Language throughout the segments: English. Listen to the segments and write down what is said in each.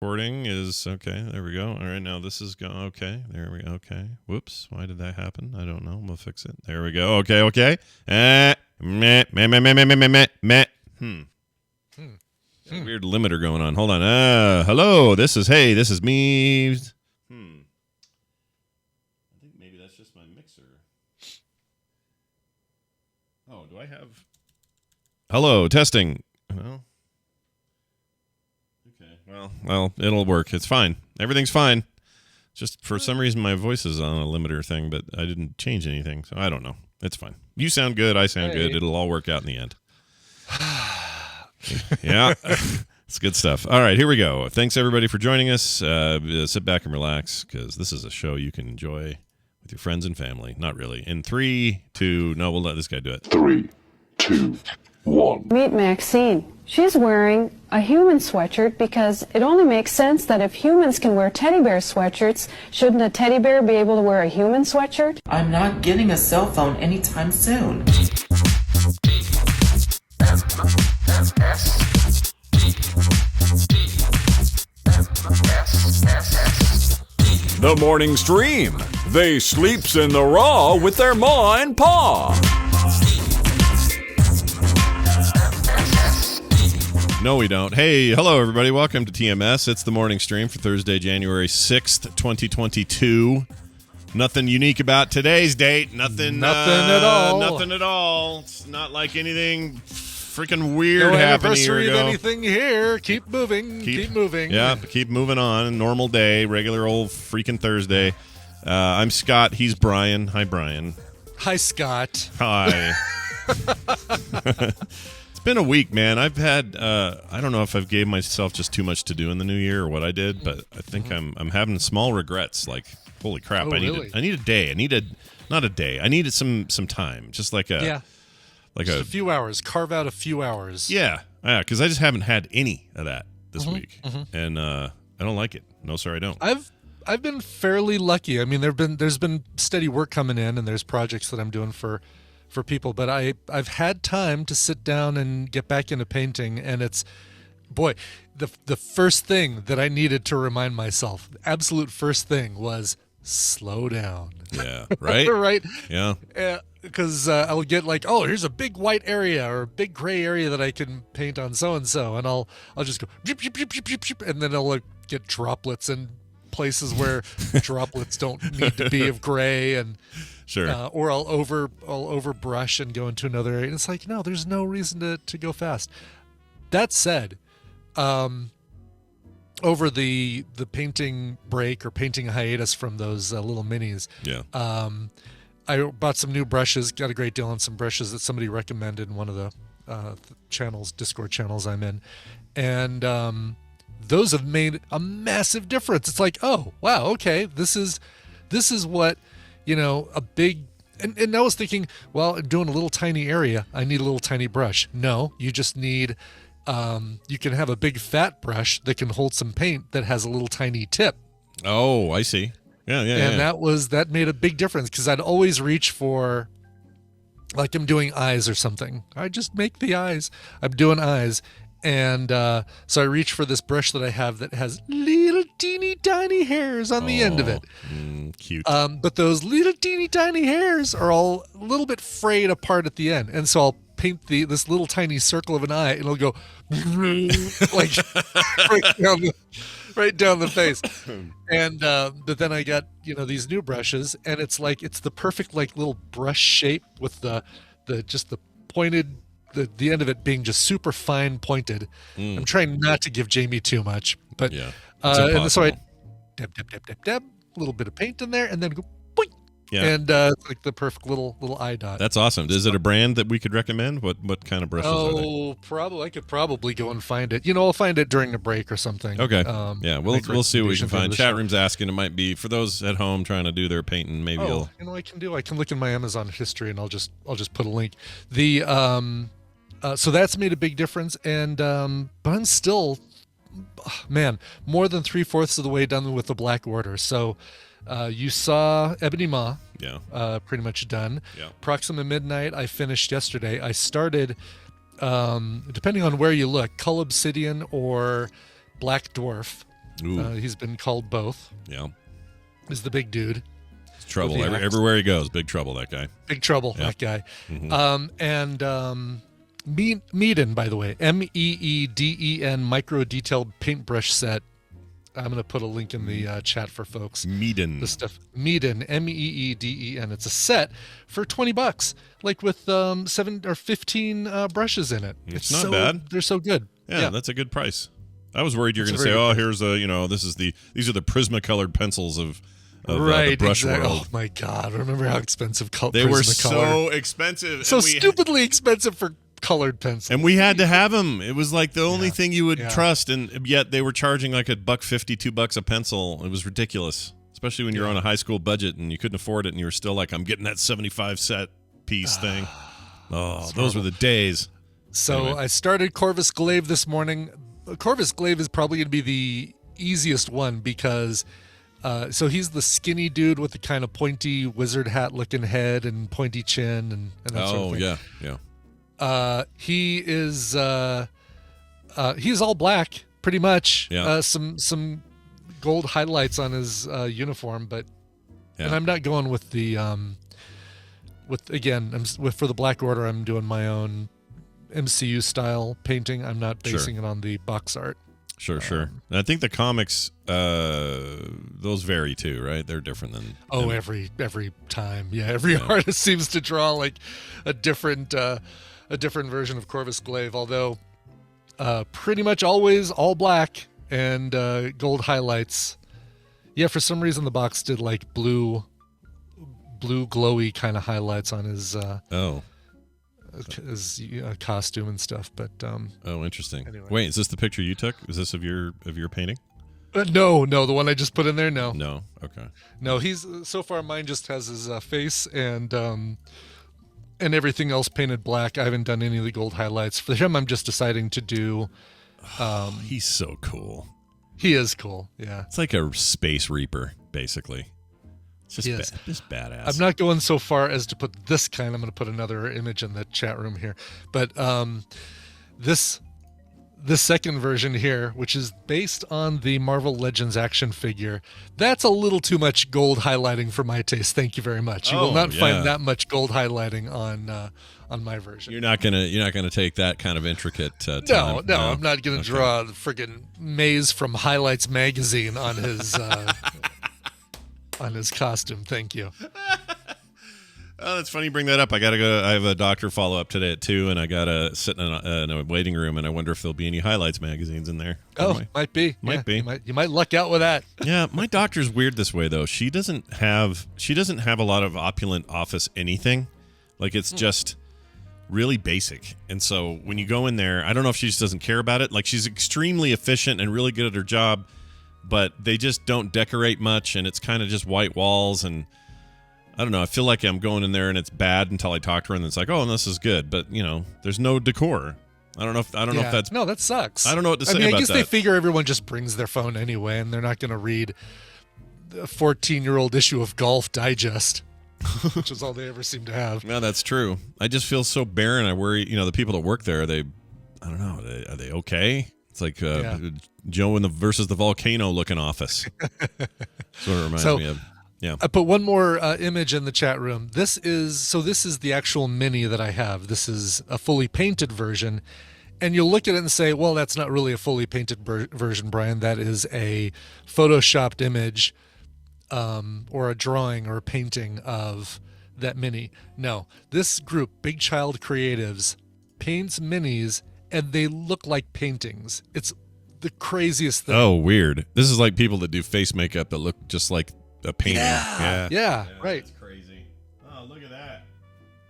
Recording is okay. There we go. All right, now this is going. Okay, there we go. Okay. Whoops. Why did that happen? I don't know. We'll fix it. There we go. Okay. Meh. Weird limiter going on. Hold on. Hello. This is me. I think maybe that's just my mixer. Oh, do I have? Hello, testing. Well. Well, it'll work. It's fine. Everything's fine. Just for some reason, my voice is on a limiter thing, but I didn't change anything, so I don't know. It's fine. You sound good. I sound good. It'll all work out in the end. Yeah, it's good stuff. All right, here we go. Thanks, everybody, for joining us. Sit back and relax, because this is a show you can enjoy with your friends and family. Not really. In 3, 2, no, we'll let this guy do it. 3, 2, 1. Meet Maxine. She's wearing a human sweatshirt because it only makes sense that if humans can wear teddy bear sweatshirts, shouldn't a teddy bear be able to wear a human sweatshirt? I'm not getting a cell phone anytime soon. The morning stream. They sleeps in the raw with their ma and pa. No, we don't. Hey, hello, everybody. Welcome to TMS. It's the morning stream for Thursday, January 6th, 2022. Nothing unique about today's date. Nothing at all. Nothing at all. It's not like anything freaking weird happened a year ago. Anything here. Keep moving. Keep moving. Yeah, keep moving on. Normal day, regular old freaking Thursday. I'm Scott. He's Brian. Hi, Brian. Hi, Scott. Hi. It's been a week, man. I've had I don't know if I've gave myself just too much to do in the new year or what I did, but I think I'm having small regrets. Like, holy crap! I need a day. I needed some time, just like a just a few hours. Carve out a few hours. Yeah, because I just haven't had any of that this week, and I don't like it. No, sir, I don't. I've been fairly lucky. I mean, there's been steady work coming in, and there's projects that I'm doing for people, but I've had time to sit down and get back into painting, and it's, boy, the first thing that I needed to remind myself, the absolute first thing was slow down. Yeah, right? Right? Yeah. Because I'll get like, oh, here's a big white area or a big gray area that I can paint on so-and-so, and I'll just go, jip, jip, jip, jip, jip, jip, and then I'll like, get droplets in places where droplets don't need to be of gray, and sure. Or I'll overbrush and go into another area. And it's like, no, there's no reason to go fast. That said, over the painting break or painting hiatus from those little minis, I bought some new brushes, got a great deal on some brushes that somebody recommended in one of the Discord channels I'm in. And those have made a massive difference. It's like, oh, wow, okay, this is what, a big, and I was thinking, well, I'm doing a little tiny area, I need a little tiny brush. No, you just need, you can have a big fat brush that can hold some paint that has a little tiny tip. Oh, I see. Yeah. And that made a big difference, because I'd always reach for, like I'm doing eyes or something. I just make the eyes. I'm doing eyes. And so I reach for this brush that I have that has little teeny tiny hairs on the end of it. Cute. But those little teeny tiny hairs are all a little bit frayed apart at the end. And so I'll paint this little tiny circle of an eye, and it'll go like right down the face. And but then I got these new brushes, and it's the perfect like little brush shape with the pointed. The end of it being just super fine pointed. I'm trying not to give Jamie too much, but and so I dab, a little bit of paint in there, and then go boink. Yeah, and it's like the perfect little eye dot. That's awesome. Is it a brand that we could recommend? What kind of brushes are they? Oh, probably. I could probably go and find it. I'll find it during a break or something. Okay. We'll see what we can find. Chat room's asking. It might be for those at home trying to do their painting. Maybe I can look in my Amazon history, and I'll just put a link. The so that's made a big difference, and but I'm still, man, more than 3/4 of the way done with the Black Order. So you saw Ebony Ma, pretty much done. Yeah. Proxima Midnight, I finished yesterday. I started, depending on where you look, Cull Obsidian or Black Dwarf. He's been called both. Yeah. Is the big dude. It's trouble. Everywhere he goes, big trouble, that guy. Big trouble, that guy. Meeden, by the way, Meeden micro detailed paintbrush set. I'm going to put a link in the chat for folks. Meeden. The stuff. Meeden, Meeden. It's a set for $20, like with 7 or 15 brushes in it. It's not bad. They're so good. Yeah, that's a good price. I was worried you're going to say, "Oh, here's these are the Prisma-colored pencils of the brush world." Oh my God! Remember how expensive they were so expensive, so stupidly expensive for colored pencils, and we had to have them. It was like the only thing you would trust, and yet they were charging like $1.50, $2 a pencil. It was ridiculous, especially when you're on a high school budget and you couldn't afford it, and you were still like, "I'm getting that 75 set piece thing." Oh, those were the days. So anyway. I started Corvus Glaive this morning. Corvus Glaive is probably going to be the easiest one because so he's the skinny dude with the kind of pointy wizard hat looking head and pointy chin and that sort of thing. yeah. He is he's all black pretty much. Yeah. Some gold highlights on his uniform, but and I'm not going with the for the Black Order. I'm doing my own MCU style painting. I'm not basing it on the box art. Sure. And I think the comics, those vary too, right? They're different than. Every time, every artist seems to draw like a different version of Corvus Glaive. Although, pretty much always all black and gold highlights. Yeah, for some reason the box did like blue glowy kind of highlights on his. His costume and stuff, but interesting. Anyway. Wait, is this the picture you took? Is this of your painting? No, the one I just put in there. No, okay. No, he's so far mine just has his face and everything else painted black. I haven't done any of the gold highlights for him. I'm just deciding to do. He's so cool. He is cool. Yeah, it's like a space reaper, basically. It's just badass. I'm not going so far as to put this kind. I'm going to put another image in the chat room here. But this second version here, which is based on the Marvel Legends action figure, that's a little too much gold highlighting for my taste. Thank you very much. You will not find that much gold highlighting on my version. You're not gonna take that kind of intricate time. No, I'm not gonna draw the friggin' maze from Highlights magazine on his. On his costume. Thank you. Oh, that's funny you bring that up. I gotta go. I have a doctor follow up today at 2, and I gotta sit in a waiting room, and I wonder if there'll be any Highlights magazines in there. Might be. Might be. You might luck out with that. Yeah, my doctor's weird this way though. She doesn't have a lot of opulent office anything. Like it's just really basic. And so when you go in there, I don't know if she just doesn't care about it. Like she's extremely efficient and really good at her job. But they just don't decorate much, and it's kind of just white walls, and I don't know. I feel like I'm going in there and it's bad until I talk to her, and it's like, oh, and this is good, but there's no decor. I don't know if that's that sucks. I don't know what to say about that. I guess they figure everyone just brings their phone anyway, and they're not going to read a 14-year-old issue of Golf Digest, which is all they ever seem to have. Yeah, that's true. I just feel so barren. I worry. The people that work there, I don't know. Are they okay? It's like Joe versus the volcano looking office. That's what it reminds me of. Yeah. I put one more image in the chat room. This is the actual mini that I have. This is a fully painted version. And you'll look at it and say, well, that's not really a fully painted version, Brian. That is a photoshopped image or a drawing or a painting of that mini. No, this group, Big Child Creatives, paints minis and they look like paintings. It's the craziest thing. Oh, weird. This is like people that do face makeup that look just like a painting. Yeah, right. That's crazy. Oh, look at that.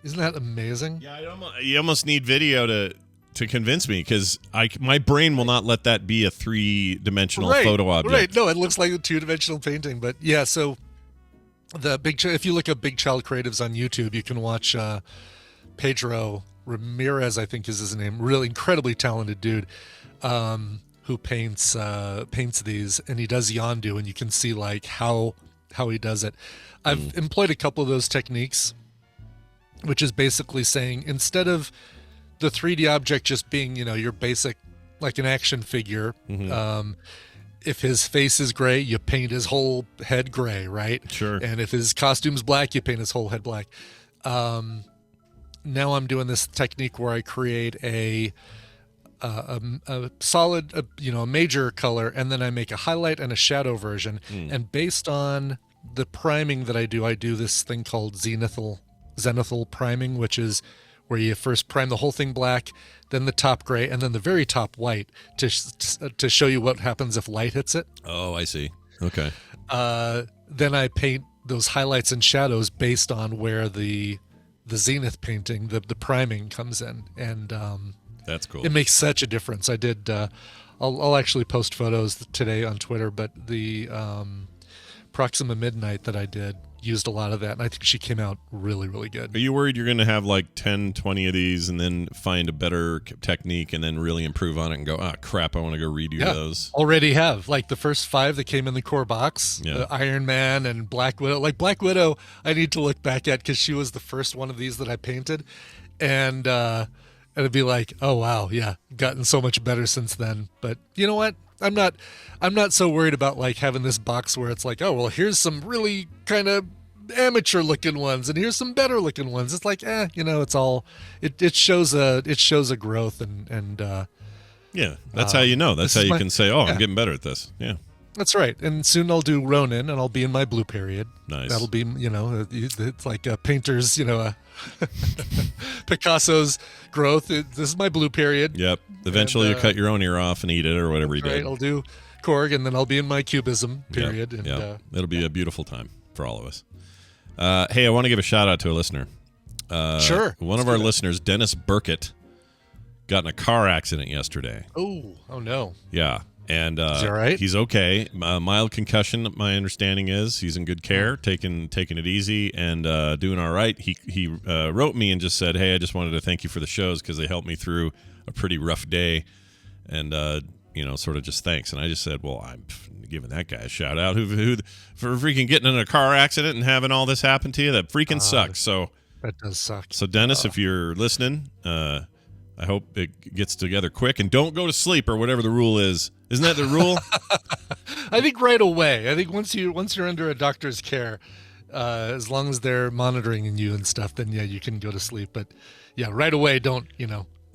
Isn't that amazing? Yeah, you almost need video to convince me because my brain will not let that be a 3-dimensional photo object. Right. No, it looks like a 2-dimensional painting. But yeah, so if you look at Big Child Creatives on YouTube, you can watch Pedro Ramirez, I think is his name, really incredibly talented dude who paints these, and he does Yondu, and you can see like how he does it. I've employed a couple of those techniques, which is basically saying instead of the 3D object just being your basic like an action figure, if his face is gray, you paint his whole head gray, right? Sure. And if his costume's black, you paint his whole head black. Now I'm doing this technique where I create a solid, a major color, and then I make a highlight and a shadow version. And based on the priming that I do this thing called zenithal priming, which is where you first prime the whole thing black, then the top gray, and then the very top white to show you what happens if light hits it. Oh, I see. Okay. Then I paint those highlights and shadows based on where the zenith painting, the priming comes in, and that's cool. It makes such a difference. I did. I'll actually post photos today on Twitter, but the Proxima Midnight that I did used a lot of that, and I think she came out really, really good. Are you worried you're going to have like 10, 20 of these and then find a better technique and then really improve on it and go, crap, I want to go redo those? Already have. Like the first 5 that came in the core box, Iron Man and Black Widow. Like Black Widow, I need to look back at because she was the first one of these that I painted. And it'd be like, oh, wow, yeah, gotten so much better since then. But you know what? I'm not so worried about like having this box where it's like, oh, well, here's some really kind of amateur looking ones and here's some better looking ones. It's like, it's all, it shows a growth and that's how you know. That's how you can say, I'm getting better at this. Yeah. That's right. And soon I'll do Ronin and I'll be in my blue period. Nice. That'll be, it's like a painter's, Picasso's growth. This is my blue period. Yep. Eventually you cut your own ear off and eat it or whatever you did. Right. I'll do Korg and then I'll be in my cubism period. Yep. And it'll be a beautiful time for all of us. Hey, I want to give a shout out to a listener. Sure. One of our listeners, Dennis Burkett, got in a car accident yesterday. Oh no. Yeah. And is he all right? He's okay. Mild concussion, my understanding is. He's in good care, taking it easy, and doing all right. He wrote me and just said, hey, I just wanted to thank you for the shows because they helped me through a pretty rough day, and sort of just thanks. And I just said, well, I'm giving that guy a shout out who for freaking getting in a car accident and having all this happen to you. That freaking sucks. So that does suck. So Dennis, if you're listening, I hope it gets together quick, and don't go to sleep or whatever the rule is. Isn't that the rule? I think right away. I think once you're under a doctor's care, as long as they're monitoring you and stuff, then you can go to sleep. But right away, don't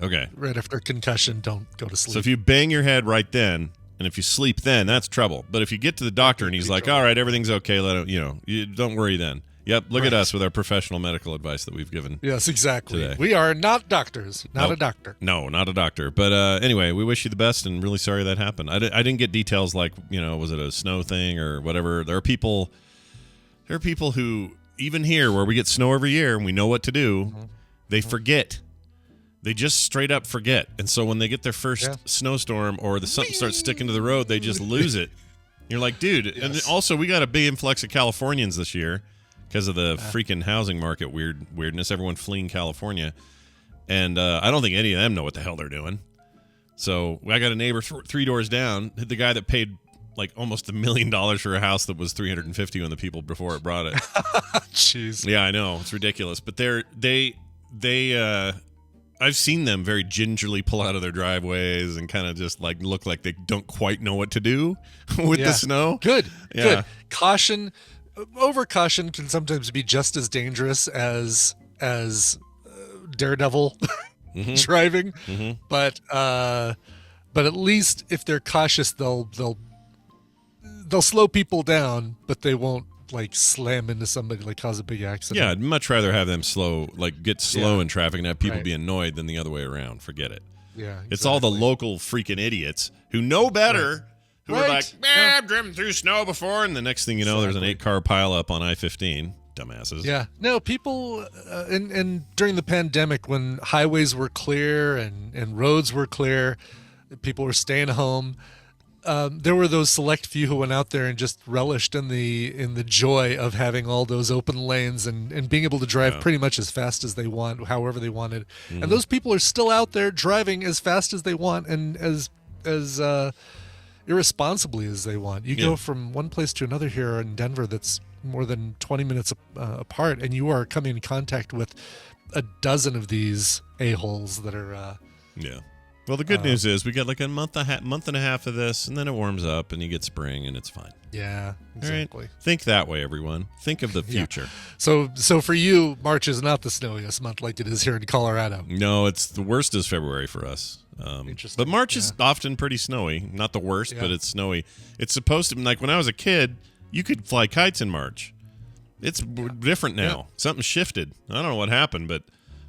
Okay. Right after concussion, don't go to sleep. So if you bang your head right then, and if you sleep then, that's trouble. But if you get to the doctor and he's like, all right, everything's okay, you don't worry then. Yep, look at us with our professional medical advice that we've given. Yes, exactly. Today. We are not doctors. Not a doctor. No, not a doctor. But anyway, we wish you the best and really sorry that happened. I didn't get details like, was it a snow thing or whatever. There are people who, even here where we get snow every year and we know what to do, they forget. They just straight up forget. And so when they get their first snowstorm or something starts sticking to the road, they just lose it. You're like, dude. Yes. And also we got a big influx of Californians this year. Because of the freaking housing market weirdness, everyone fleeing California. And I don't think any of them know what the hell they're doing. So I got a neighbor 3 doors down, the guy that paid like almost $1 million for a house that was $350 when the people before it brought it. Jeez. Yeah, I know. It's ridiculous. But they I've seen them very gingerly pull out of their driveways and kind of just like look like they don't quite know what to do with the snow. Good. Caution. Over caution can sometimes be just as dangerous as daredevil driving, but at least if they're cautious, they'll slow people down, but they won't like slam into somebody, like cause a big accident. Yeah, I'd much rather have them get slow in traffic and have people be annoyed than the other way around. Forget it. Yeah, exactly. It's all the local freaking idiots who know better. Right. Who are like, I've driven through snow before, and the next thing you know, there's an 8-car pileup on I-15. Dumbasses. Yeah. No, people, and during the pandemic, when highways were clear and roads were clear, people were staying home. There were those select few who went out there and just relished in the joy of having all those open lanes and being able to drive pretty much as fast as they want, however they wanted. And those people are still out there driving as fast as they want and as irresponsibly as they want. You go from one place to another here in Denver that's more than 20 minutes apart, and you are coming in contact with a dozen of these a-holes that are Well, the good news is we get like a month and a half of this, and then it warms up, and you get spring, and it's fine. Yeah, exactly. Right? Think that way, everyone. Think of the future. Yeah. So for you, March is not the snowiest month like it is here in Colorado. No, it's the worst is February for us. But March is often pretty snowy. Not the worst, but it's snowy. It's supposed to be like when I was a kid, you could fly kites in March. It's different now. Yeah. Something shifted. I don't know what happened, but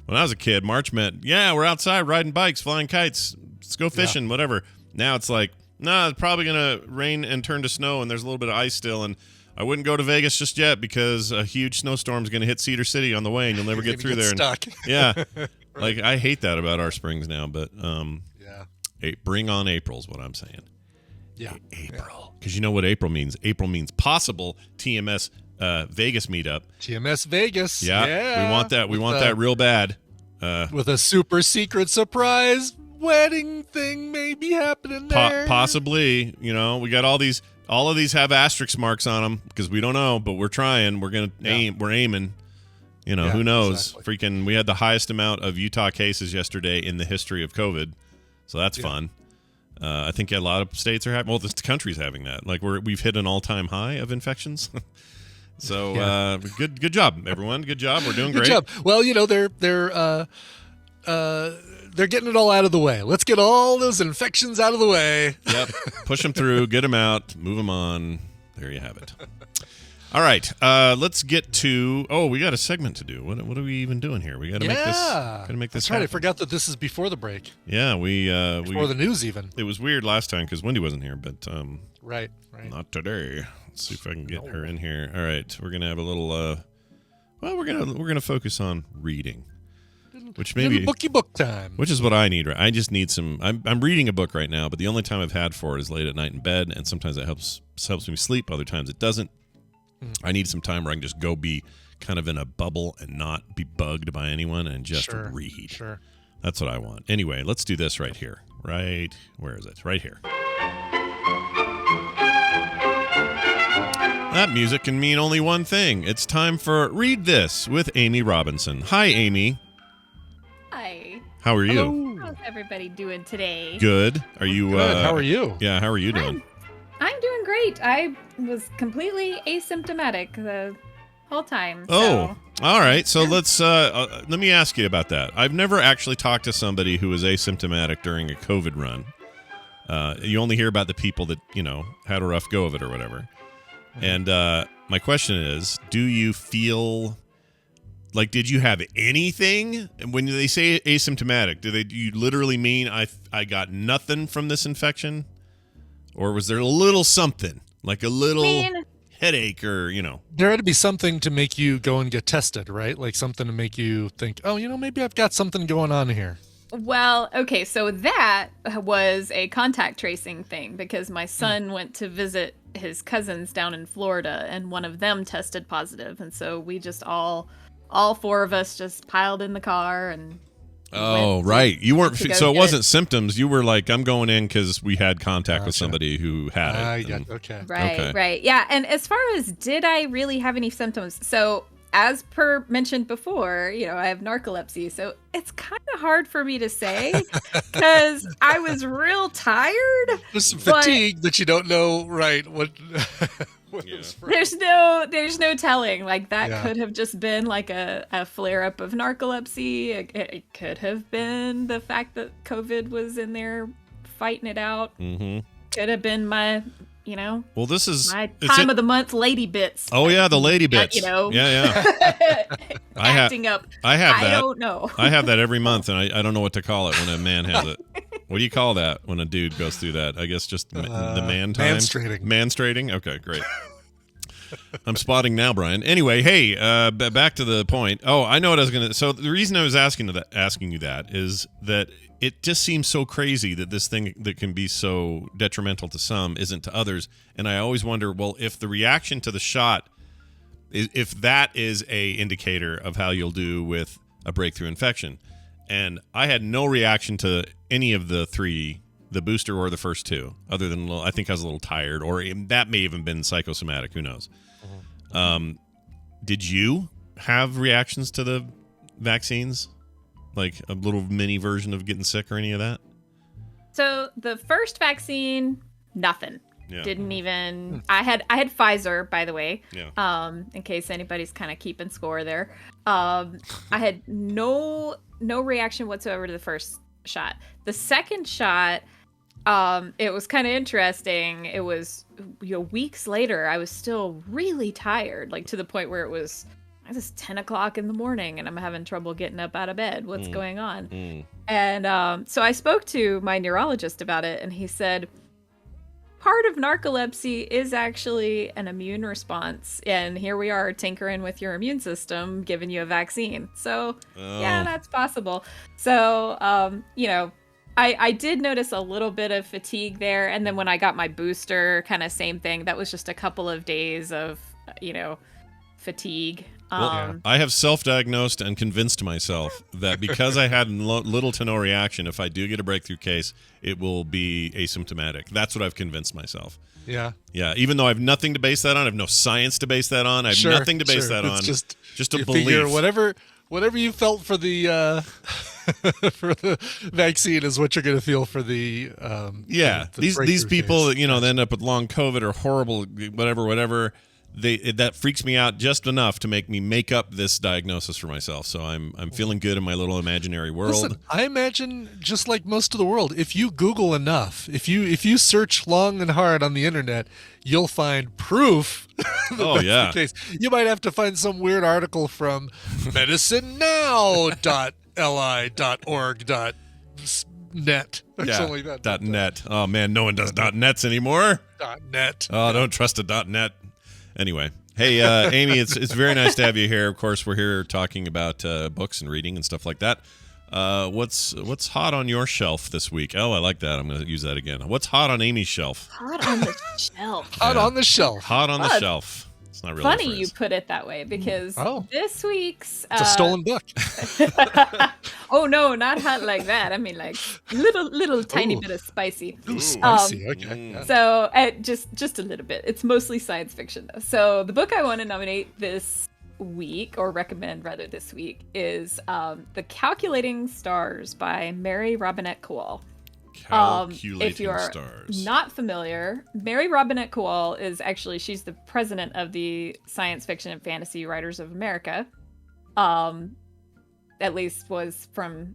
when I was a kid, March meant, we're outside riding bikes, flying kites, let's go fishing, whatever. Now it's like, it's probably going to rain and turn to snow, and there's a little bit of ice still, and I wouldn't go to Vegas just yet because a huge snowstorm is going to hit Cedar City on the way, and you'll never get through there. Stuck. Right. Like I hate that about our springs now, but bring on April is what I'm saying. Yeah, April, because you know what April means. April means possible TMS Vegas meetup. TMS Vegas. Yeah. We want that. We want that real bad. With a super secret surprise wedding thing maybe happening there. Possibly. You know, we got all of these have asterisk marks on them because we don't know, but we're trying. We're going to aim. We're aiming. You know, who knows? Exactly. Freaking, we had the highest amount of Utah cases yesterday in the history of COVID. So that's fun. I think a lot of states are having, well, the country's having that. Like we've hit an all-time high of infections. So good job, everyone. Good job. We're doing great. Good job. Well, you know, they're getting it all out of the way. Let's get all those infections out of the way. Yep. Push them through, get them out, move them on. There you have it. All right. Let's get to. Oh, we got a segment to do. What are we even doing here? We got to make this. Got to make this. That's right. I forgot that this is before the break. Yeah, before the news even. It was weird last time because Wendy wasn't here, but right. Not today. Let's see if I can get her in here. All right, we're gonna have a little. We're gonna focus on reading, which maybe bookie book time. Which is what I need. I just need some. I'm reading a book right now, but the only time I've had for it is late at night in bed, and sometimes it helps me sleep. Other times it doesn't. I need some time where I can just go be kind of in a bubble and not be bugged by anyone and just read. Sure. That's what I want. Anyway, let's do this right here. Right, where is it? Right here. That music can mean only one thing. It's time for Read This with Amy Robinson. Hi, Amy. Hi. How are you? Hello. How's everybody doing today? Good. Are you? Good. How are you? Yeah. How are you doing? I'm doing great. I was completely asymptomatic the whole time. Oh, all right. So let's let me ask you about that. I've never actually talked to somebody who was asymptomatic during a COVID run. You only hear about the people that had a rough go of it or whatever. And my question is, do you feel like, did you have anything? When they say asymptomatic, do you literally mean I got nothing from this infection? Or was there a little something, like a little headache or, There had to be something to make you go and get tested, right? Like something to make you think, oh, maybe I've got something going on here. Well, okay, so that was a contact tracing thing because my son went to visit his cousins down in Florida and one of them tested positive. And so we just all four of us just piled in the car and oh, right. You weren't, so it wasn't symptoms. You were like, I'm going in because we had contact with somebody who had it. Okay. Right. Yeah. And as far as did I really have any symptoms? So as per mentioned before, I have narcolepsy. So it's kind of hard for me to say because I was real tired. There's some fatigue that you don't know, right? What There's no telling. Like that could have just been like a flare up of narcolepsy. It could have been the fact that COVID was in there fighting it out. Mm-hmm. Could have been my, well, this is my time of the month lady bits. Oh yeah, the lady bits. Yeah. Acting up. I have that. I don't know. I have that every month, and I don't know what to call it when a man has it. What do you call that when a dude goes through that? I guess just the man time. Manstrating. Okay, great. I'm spotting now, Brian. Anyway, hey, back to the point. Oh, I know what I was gonna. So the reason I was asking you that is that it just seems so crazy that this thing that can be so detrimental to some isn't to others. And I always wonder, well, if the reaction to the shot, if that is a indicator of how you'll do with a breakthrough infection. And I had no reaction to any of the three, the booster or the first two, other than I think I was a little tired, or that may even been psychosomatic. Who knows? Did you have reactions to the vaccines? Like a little mini version of getting sick or any of that? So the first vaccine, nothing. Yeah. Didn't even. I had Pfizer, by the way. Yeah. In case anybody's kind of keeping score there. I had no reaction whatsoever to the first shot. The second shot, it was kind of interesting. It was weeks later. I was still really tired, like to the point where it was 10 o'clock in the morning, and I'm having trouble getting up out of bed. What's going on? And so I spoke to my neurologist about it, and he said, part of narcolepsy is actually an immune response, and here we are tinkering with your immune system, giving you a vaccine. So yeah, that's possible. So I did notice a little bit of fatigue there, and then when I got my booster, kind of same thing. That was just a couple of days of fatigue. I have self-diagnosed and convinced myself that because I had little to no reaction, if I do get a breakthrough case, it will be asymptomatic. That's what I've convinced myself. Yeah. Yeah. Even though I have nothing to base that on, I have no science to base that on. I have nothing to base that on. Just a belief. Figure whatever you felt for the for the vaccine is what you're going to feel for the these people that they end up with long COVID or horrible whatever. That freaks me out just enough to make me make up this diagnosis for myself. So I'm feeling good in my little imaginary world. Listen, I imagine just like most of the world, if you Google enough, if you search long and hard on the internet, you'll find proof. That's the case. You might have to find some weird article from medicinow.li.org.net or something like that. .net. Oh man, no one does .nets anymore. .net. Oh, don't trust a .net. Anyway, hey, Amy, it's very nice to have you here. Of course, we're here talking about books and reading and stuff like that. What's hot on your shelf this week? Oh, I like that. I'm going to use that again. What's hot on Amy's shelf? Hot on the shelf. Hot on the shelf. Hot on the shelf. It's not really funny you put it that way, because this week's it's a stolen book. Oh no, not hot like that. I mean, like little tiny bit of spicy. Ooh, spicy. Okay. So just a little bit. It's mostly science fiction though. So the book I want to nominate this week, or recommend rather this week, is The Calculating Stars by Mary Robinette Kowal. If you are not familiar, Mary Robinette Kowal is she's the president of the Science Fiction and Fantasy Writers of America. At least was from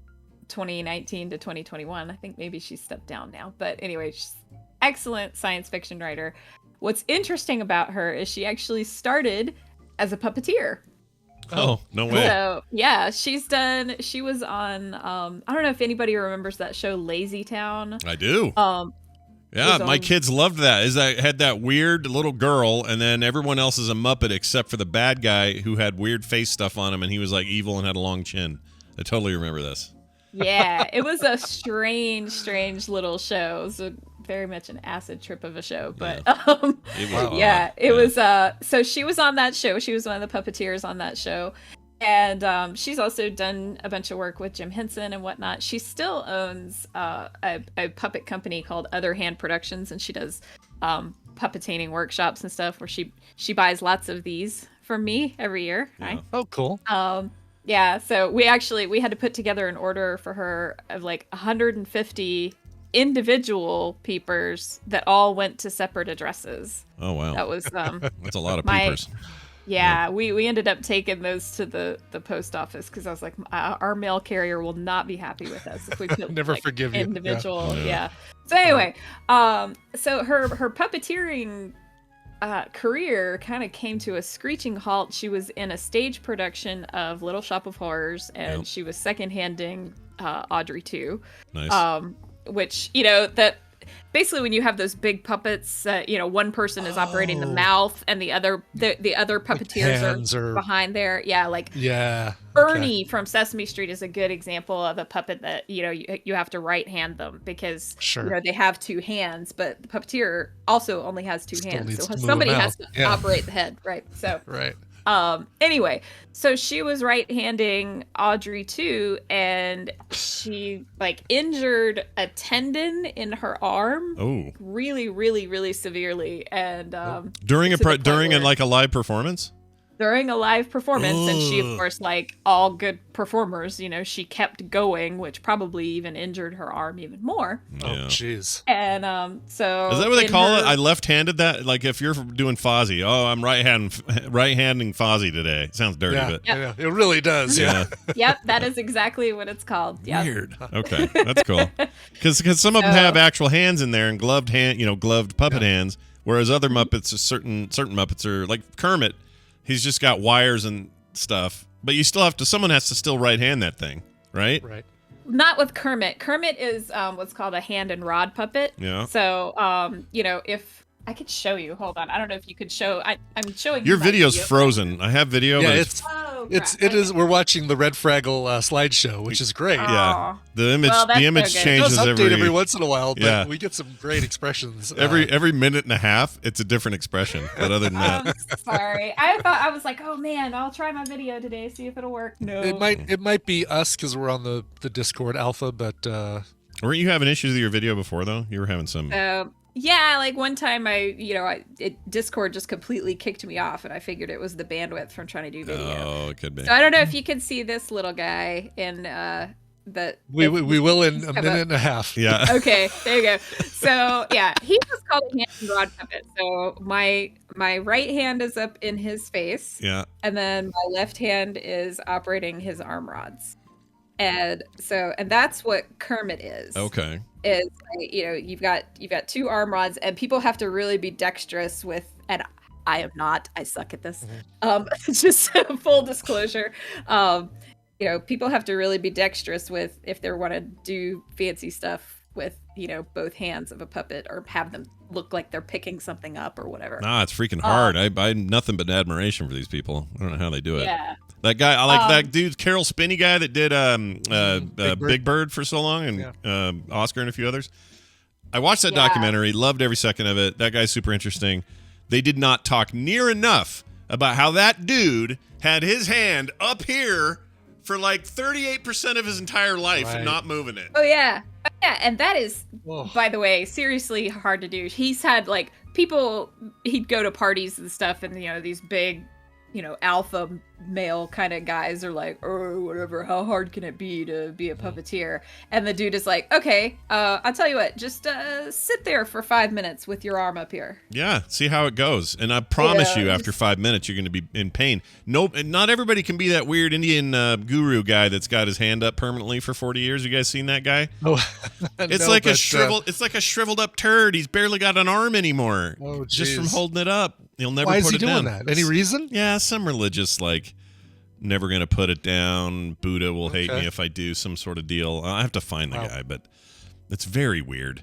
2019 to 2021. I think maybe she stepped down now. But anyway, she's an excellent science fiction writer. What's interesting about her is she actually started as a puppeteer. Oh, no way. So, yeah, she was on, I don't know if anybody remembers that show Lazy Town. I do. Yeah, my kids loved that. Had that weird little girl, and then everyone else is a Muppet except for the bad guy who had weird face stuff on him, and he was like evil and had a long chin. I totally remember this. Yeah, it was a strange little show. It was very much an acid trip of a show, but it was. So she was on that show. She was one of the puppeteers on that show, and she's also done a bunch of work with Jim Henson and whatnot. She still owns a puppet company called Other Hand Productions, and she does puppeteering workshops and stuff where she buys lots of these from me every year. Yeah. Right? Oh, cool. Yeah, so we had to put together an order for her of like 150 individual peepers that all went to separate addresses. Oh wow, that was that's a lot of peepers. Yeah, we ended up taking those to the post office because I was like, our mail carrier will not be happy with us if we put never forgive you. Individual. Yeah. So anyway, so her puppeteering career kind of came to a screeching halt. She was in a stage production of Little Shop of Horrors, and she was second-handing Audrey 2. Nice. Which, that basically when you have those big puppets, one person is operating the mouth and the other puppeteers are behind there. Yeah, like Ernie from Sesame Street is a good example of a puppet that, you have to right hand them because they have two hands, but the puppeteer also only has two hands. So somebody has to operate the head, right? So right. Anyway, so she was right-handing Audrey 2, and she injured a tendon in her arm. Oh, really, really, really severely. And during a live performance. during a live performance. And she, of course, like all good performers, she kept going, which probably even injured her arm even more. Oh, jeez. And so is that what they call it? I left-handed that. Like if you're doing Fozzy, I'm right-handing Fozzy today. It sounds dirty, but yeah, it really does. Yeah. Yep, that is exactly what it's called. Yep. Weird. Okay, that's cool. Because some of them have actual hands in there and gloved puppet hands, whereas other Muppets, certain Muppets are like Kermit. He's just got wires and stuff, but you still someone has to still right-hand that thing, right? Right. Not with Kermit. Kermit is what's called a hand and rod puppet. Yeah. So, if I could show you, hold on. I don't know if you could show. I'm showing your you video's video. frozen. I have video. Yeah, but it is. We're watching the Red Fraggle slideshow, which is great. Yeah, the image Well, that's changes so good. It does update every once in a while, but we get some great expressions. Every minute and a half, it's a different expression. But other than that, I'm sorry. I was like, oh man, I'll try my video today, see if it'll work. No, it might be us because we're on the Discord alpha, but weren't you having issues with your video before though? You were having some. Yeah, like one time Discord just completely kicked me off, and I figured it was the bandwidth from trying to do video. Oh, it could be. So I don't know if you can see this little guy in that. We will in a minute and a half. Yeah. Okay, there you go. So yeah, he was called a hand and rod puppet. So my right hand is up in his face. Yeah. And then my left hand is operating his arm rods. And that's what Kermit is. Okay. Is like, you've got two arm rods, and people have to really be dexterous with, and I am not. I suck at this. Just full disclosure. People have to really be dexterous with if they want to do fancy stuff with both hands of a puppet, or have them look like they're picking something up or whatever. Nah, it's freaking hard. I nothing but admiration for these people. I don't know how they do it. Yeah. That guy, I like that dude, Carol Spinney guy that did Big Bird for so long, and Oscar and a few others. I watched that documentary, loved every second of it. That guy's super interesting. They did not talk near enough about how that dude had his hand up here for like 38% of his entire life and not moving it. Oh yeah, and that is, by the way, seriously hard to do. He's had like people. He'd go to parties and stuff, and these big, alpha male kind of guys are like, oh, whatever, how hard can it be to be a puppeteer? And the dude is like, okay, I'll tell you what, just sit there for 5 minutes with your arm up here. Yeah, see how it goes. And I promise you, after 5 minutes, you're going to be in pain. Nope, not everybody can be that weird Indian guru guy that's got his hand up permanently for 40 years. You guys seen that guy? Oh, it's like a shriveled up turd. He's barely got an arm anymore. Oh, just from holding it up. He'll never put it down. Why is he doing that? Any reason? Yeah, some religious, like, never going to put it down. Buddha will hate me if I do, some sort of deal. I have to find the guy, but it's very weird.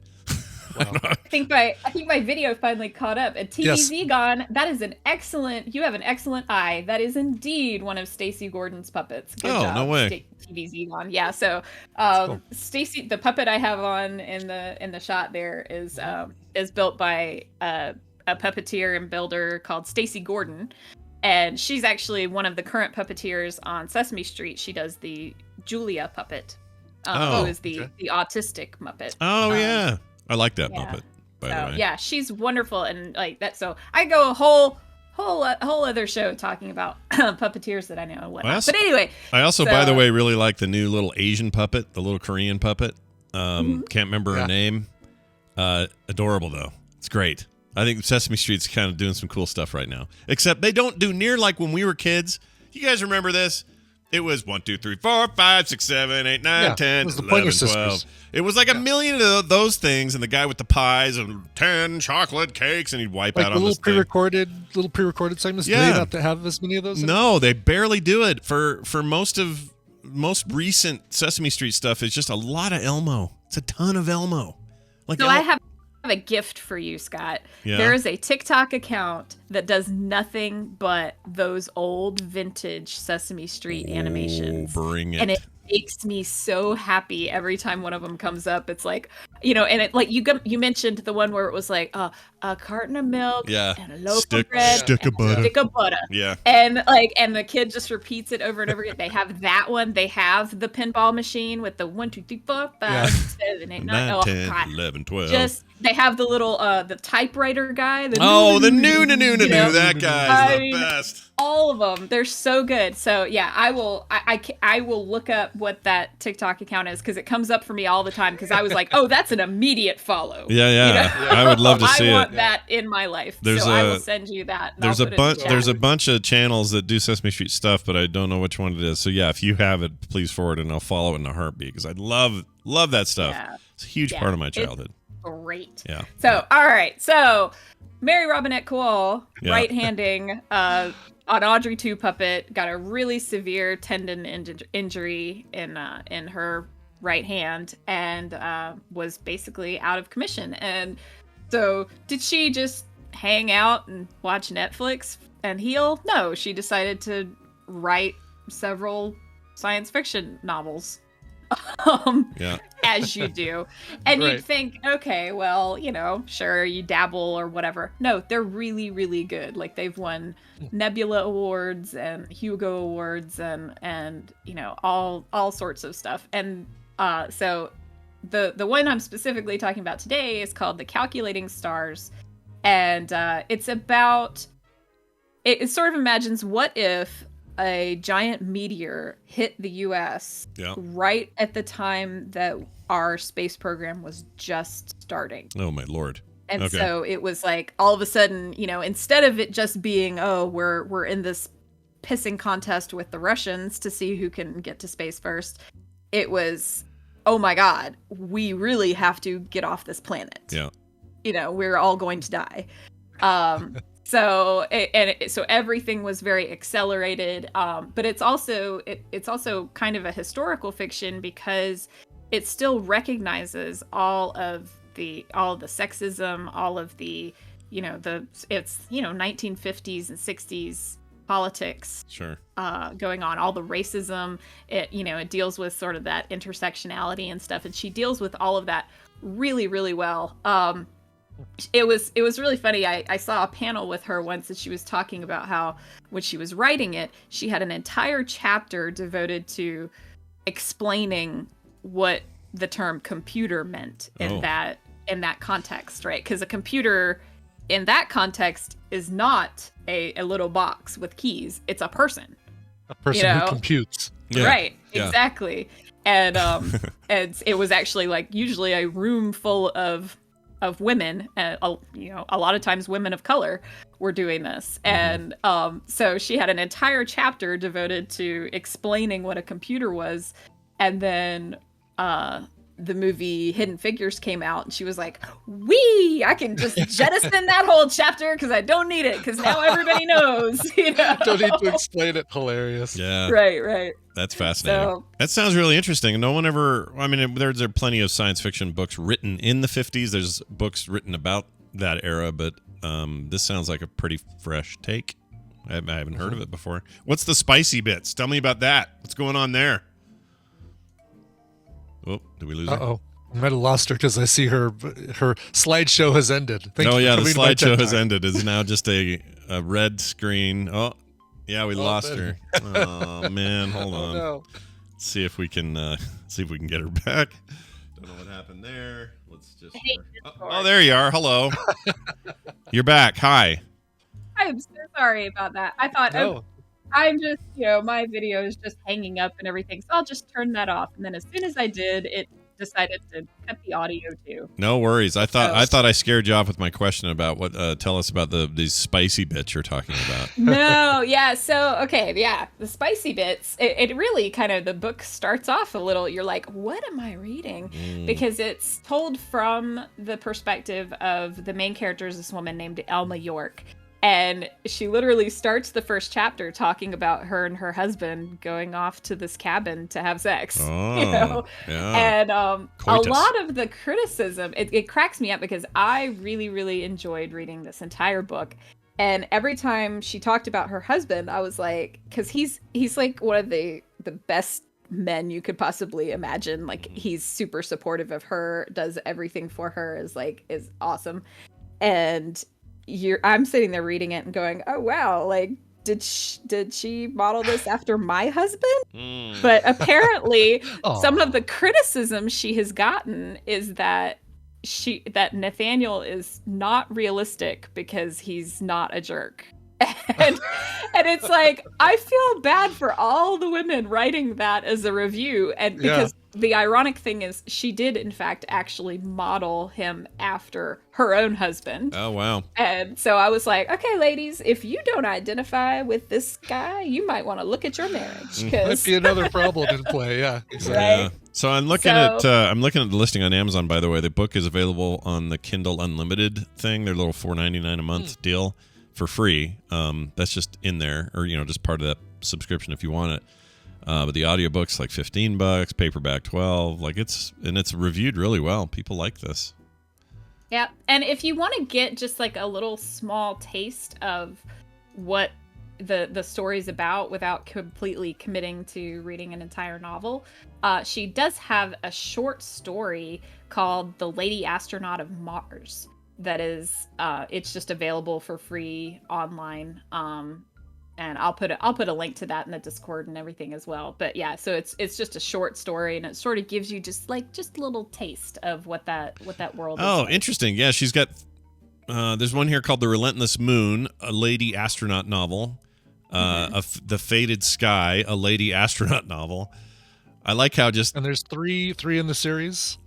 Wow. I think my video finally caught up. And TVZ Gone, that is you have an excellent eye. That is indeed one of Stacy Gordon's puppets. Good job. No way. TVZ Gone. Yeah, so cool. Stacy, the puppet I have on in the shot there is built by a puppeteer and builder called Stacy Gordon. And she's actually one of the current puppeteers on Sesame Street. She does the Julia puppet, who is the autistic Muppet. Oh, yeah. I like that Muppet, by the way. Yeah, she's wonderful. And like that. So I go a whole other show talking about puppeteers that I know and whatnot. But anyway. I also, by the way, really like the new little Asian puppet, the little Korean puppet. Can't remember her name. Adorable, though. It's great. I think Sesame Street's kind of doing some cool stuff right now. Except they don't do near like when we were kids. You guys remember this? It was 1, 2, 3, 4, 5, 6, 7, 8, 9, 10, it was the 11, Pointer 12. Sisters. It was like a million of those things, and the guy with the pies and 10 chocolate cakes, and he'd wipe out on this thing. Little pre-recorded segments. Yeah. Do they not have as many of those? No, they barely do it. For most recent Sesame Street stuff, it's just a lot of Elmo. It's a ton of Elmo. Like I have a gift for you, Scott. Yeah. There is a TikTok account that does nothing but those old vintage Sesame Street animations. Bring it. And it makes me so happy every time one of them comes up. It's like, and it like you mentioned the one where it was like a carton of milk and a loaf of bread, stick of butter. Yeah. And the kid just repeats it over and over again. They have that one. They have the pinball machine with the 1, 2, 3, 4, 5, 6, 7, 8, 9, 10, 11, 12. Just they have the little the typewriter guy. The new. That guy's the best. All of them. They're so good. So yeah, I will look up what that TikTok account is, because it comes up for me all the time, because I was like, oh, that's an immediate follow. Yeah. I would love to see it. I want that in my life. So I will send you that. There's a bunch of channels that do Sesame Street stuff, but I don't know which one it is. So yeah, if you have it, please forward it, and I'll follow it in a heartbeat, because I love that stuff. Yeah. It's a huge part of my childhood. It's great. Yeah. So all right. So Mary Robinette Kowal, right-handing an Audrey 2 puppet, got a really severe tendon injury in her right hand, and was basically out of commission. And so did she just hang out and watch Netflix and heal? No, she decided to write several science fiction novels. As you do. And you'd think, okay, well, sure, you dabble or whatever. No, they're really, really good. Like, they've won Nebula Awards and Hugo Awards and all sorts of stuff. And so the one I'm specifically talking about today is called The Calculating Stars. And it sort of imagines, what if a giant meteor hit the U.S. right at the time that our space program was just starting. Oh, my Lord. And so it was like, all of a sudden, instead of it just being, oh, we're in this pissing contest with the Russians to see who can get to space first, it was, oh my God, we really have to get off this planet. Yeah. We're all going to die. So everything was very accelerated, but it's also kind of a historical fiction, because it still recognizes all of the sexism, all of the 1950s and 60s politics going on, all the racism. It deals with sort of that intersectionality and stuff, and she deals with all of that really, really well. It was really funny. I saw a panel with her once, and she was talking about how when she was writing it, she had an entire chapter devoted to explaining what the term computer meant in that context, right? Because a computer in that context is not a little box with keys. It's a person. A person who computes. Yeah. Right. Yeah. Exactly. And and it was actually like usually a room full of women, a lot of times women of color were doing this. And so she had an entire chapter devoted to explaining what a computer was. And then the movie Hidden Figures came out, and she was like, I can just jettison that whole chapter because I don't need it, because now everybody knows. Don't need to explain it. Hilarious. Yeah. Right. That's fascinating. So, that sounds really interesting. No one ever, there are plenty of science fiction books written in the 50s. There's books written about that era, but this sounds like a pretty fresh take. I haven't heard of it before. What's the spicy bits? Tell me about that. What's going on there? Oh, did we lose her? Uh-oh. I might have lost her, because I see her slideshow has ended. The slideshow has ended. It's now just a red screen. Oh, yeah, we lost her. Oh, man, hold on. No. Let's see if we can get her back. Don't know what happened there. Let's just. Oh, there you are. Hello. You're back. Hi. I'm so sorry about that. I thought. No. I'm just, my video is just hanging up and everything, so I'll just turn that off. And then as soon as I did, it decided to cut the audio too. No worries. I thought I scared you off with my question about what. Tell us about these spicy bits you're talking about. No, yeah. So the spicy bits. It really kind of, the book starts off a little. You're like, what am I reading? Because it's told from the perspective of the main character is this woman named Elma York. And she literally starts the first chapter talking about her and her husband going off to this cabin to have sex. Yeah. And a lot of the criticism, it cracks me up, because I really, really enjoyed reading this entire book. And every time she talked about her husband, I was like, because he's like one of the best men you could possibly imagine. Like, he's super supportive of her, does everything for her, is awesome. And I'm sitting there reading it and going, oh wow, like did she model this after my husband? But apparently some of the criticism she has gotten is that Nathaniel is not realistic because he's not a jerk. And it's like, I feel bad for all the women writing that as a review. And because the ironic thing is she did, in fact, actually model him after her own husband. Oh, wow. And so I was like, okay, ladies, if you don't identify with this guy, you might want to look at your marriage. Might be another problem in play. Yeah, exactly. Right? Yeah. So I'm looking at the listing on Amazon, by the way. The book is available on the Kindle Unlimited thing, their little $4.99 a month deal. For free. That's just in there, or just part of that subscription if you want it. But the audiobook's like $15, paperback $12. Like it's reviewed really well. People like this. Yeah, and if you want to get just like a little small taste of what the story's about without completely committing to reading an entire novel, she does have a short story called "The Lady Astronaut of Mars." That is, it's just available for free online. And I'll put a link to that in the Discord and everything as well. But yeah, so it's just a short story, and it sort of gives you just a little taste of what that world is. Oh, like. Interesting. Yeah, she's got. There's one here called "The Relentless Moon," a lady astronaut novel. The Faded Sky, a lady astronaut novel. I like how and there's three in the series.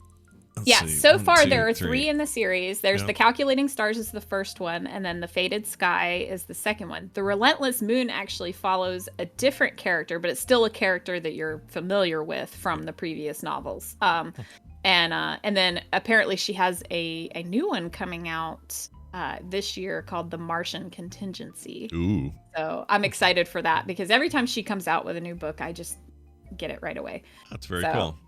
So far there are three in the series. There's The Calculating Stars is the first one, and then The Faded Sky is the second one. The Relentless Moon actually follows a different character, but it's still a character that you're familiar with from the previous novels. And then apparently she has a new one coming out this year called The Martian Contingency. Ooh. So I'm excited for that because every time she comes out with a new book, I just get it right away. That's very cool.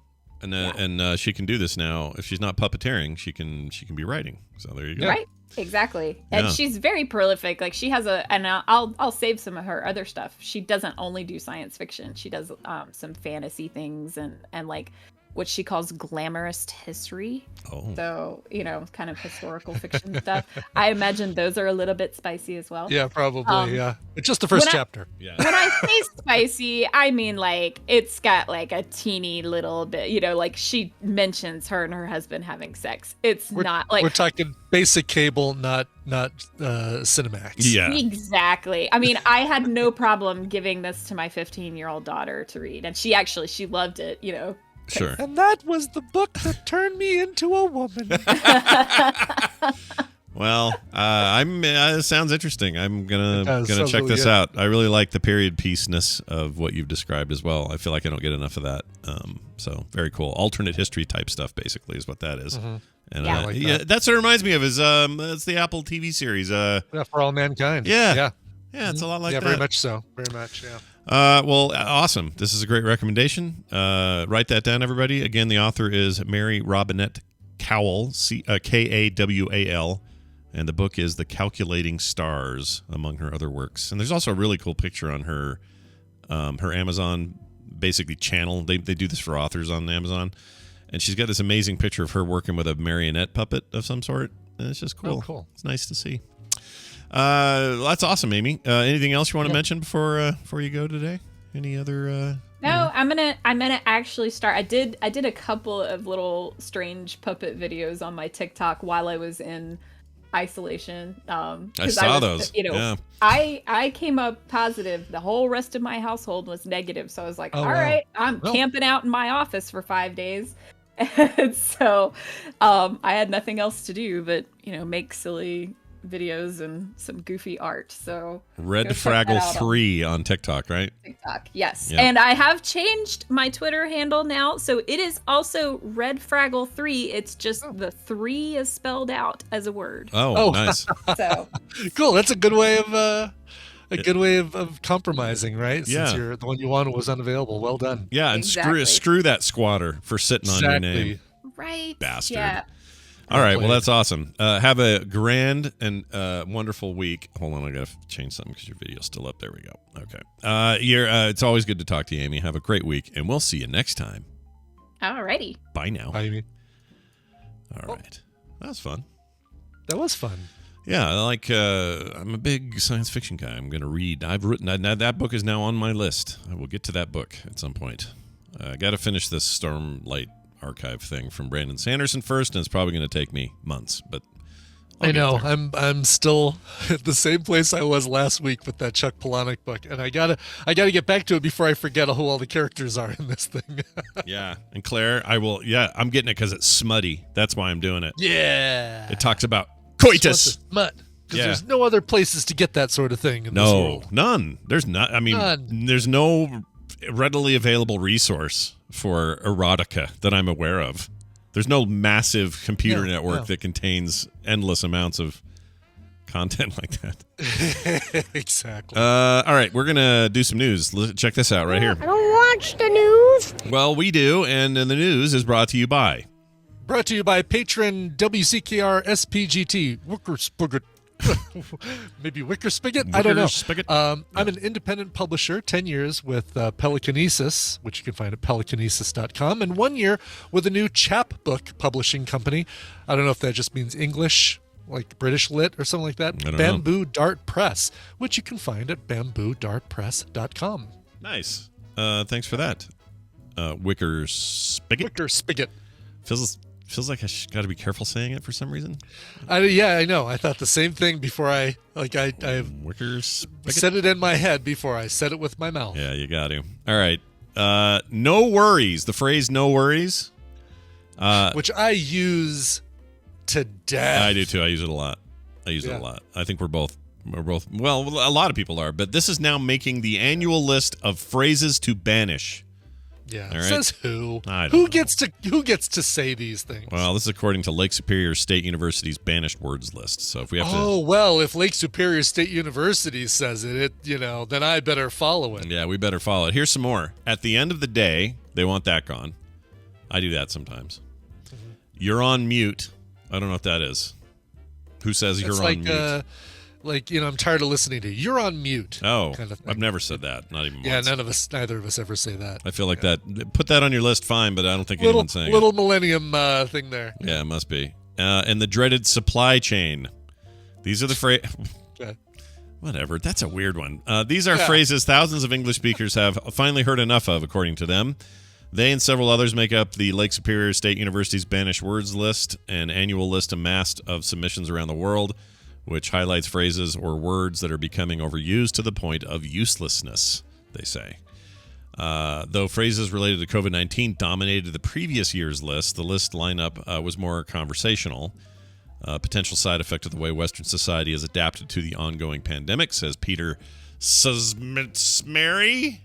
And she can do this now. If she's not puppeteering, she can be writing. So there you go. Right, exactly. And she's very prolific. Like she has and I'll save some of her other stuff. She doesn't only do science fiction. She does some fantasy things and like what she calls glamorous history. Oh. So, kind of historical fiction stuff. I imagine those are a little bit spicy as well. Yeah, probably, yeah. It's just the first chapter. Yeah. When I say spicy, I mean like it's got like a teeny little bit, like she mentions her and her husband having sex. We're not like... We're talking basic cable, not Cinemax. Yeah. Exactly. I mean, I had no problem giving this to my 15-year-old daughter to read. And she loved it, Sure. And that was the book that turned me into a woman. Well, it sounds interesting. I'm gonna check this good. out. I really like the period piece-ness of what you've described as well. I feel like I don't get enough of that. So very cool. Alternate history type stuff, basically, is what that is. Mm-hmm. And that's what it reminds me of. Is it's the Apple TV series. For All Mankind. Yeah. It's a lot like that. Yeah, very much so. Very much. Yeah. Well, awesome. This is a great recommendation. Write that down, everybody. Again, the author is Mary Robinette Kowal, Kawal, and the book is The Calculating Stars, among her other works. And there's also a really cool picture on her Amazon, basically channel. They do this for authors on Amazon. And she's got this amazing picture of her working with a marionette puppet of some sort. And it's just cool. Oh, cool. It's nice to see. That's awesome, Amy. Anything else you want to mention before you go today? Any other? No, I'm gonna actually start. I did a couple of little strange puppet videos on my TikTok while I was in isolation. I saw those. I came up positive. The whole rest of my household was negative. So I was like, all right, I'm camping out in my office for 5 days. And so I had nothing else to do but make silly videos and some goofy art. So Red Fraggle 3 on TikTok, right? TikTok, yes. Yeah. And I have changed my Twitter handle now, so it is also Red Fraggle 3. It's just the 3 is spelled out as a word. Oh. Nice. So cool. That's a good way of compromising, right? Yeah. Since the one you wanted was unavailable. Well done. Yeah, and Exactly. screw that squatter for sitting on your name. right. Bastard. Yeah. All right, well, that's awesome. Have a grand and wonderful week. Hold on, I got to change something because your video's still up. There we go. Okay. It's always good to talk to you, Amy. Have a great week, and we'll see you next time. Alrighty. Bye now. Bye, Amy. All right. That was fun. That was fun. Yeah, I'm a big science fiction guy. I'm going to read. I've written that book is now on my list. I will get to that book at some point. I got to finish this Stormlight archive thing from Brandon Sanderson first, and it's probably going to take me months, but I know. I'm still at the same place I was last week with that Chuck Palahniuk book, and I gotta get back to it before I forget who all the characters are in this thing. Yeah, and Claire, I'm getting it because it's smutty. That's why I'm doing it. Yeah. It talks about coitus. Smut. Because there's no other places to get that sort of thing in this world. None. There's not. I mean, there's no readily available resource for erotica that I'm aware of. There's no massive computer network that contains endless amounts of content like that. Exactly. All right, we're going to do some news. Check this out right here. I don't watch the news. Well, we do, and the news is brought to you by... patron WCKR SPGT Wickerspigot. Maybe Wicker Spigot? I don't know. I'm an independent publisher, 10 years with Pelicanesis, which you can find at pelicanesis.com, and 1 year with a new chapbook publishing company. I don't know if that just means English, like British Lit or something like that. Bamboo Dart Press, which you can find at bamboodartpress.com. Nice. Thanks for that. Wicker Spigot. Wicker Spigot. Feels like I got to be careful saying it for some reason. I know. I thought the same thing before I said it in my head before I said it with my mouth. Yeah, you got to. All right. No worries. The phrase "no worries," which I use to death. I do too. I use it a lot. it a lot. I think we're both. Well, a lot of people are, but this is now making the annual list of phrases to banish. Yeah. All right? Says who? Who gets to say these things? Well, this is according to Lake Superior State University's banished words list. So if we have if Lake Superior State University says it, then I better follow it. Yeah, we better follow it. Here's some more. At the end of the day, they want that gone. I do that sometimes. Mm-hmm. You're on mute. I don't know what that is. Who says you're on mute? I'm tired of listening to you. You're on mute. Oh, kind of thing. I've never said that. Not even once. Yeah, neither of us ever say that. I feel like that. Put that on your list, fine, but I don't think anyone's saying it. Little millennium thing there. Yeah, it must be. And the dreaded supply chain. These are the phrases. Whatever. That's a weird one. These are phrases thousands of English speakers have finally heard enough of, according to them. They and several others make up the Lake Superior State University's banished words list, an annual list amassed of submissions around the world, which highlights phrases or words that are becoming overused to the point of uselessness, they say. Though phrases related to COVID-19 dominated the previous year's list, the list lineup was more conversational. Potential side effect of the way Western society has adapted to the ongoing pandemic, says Peter Satsmary.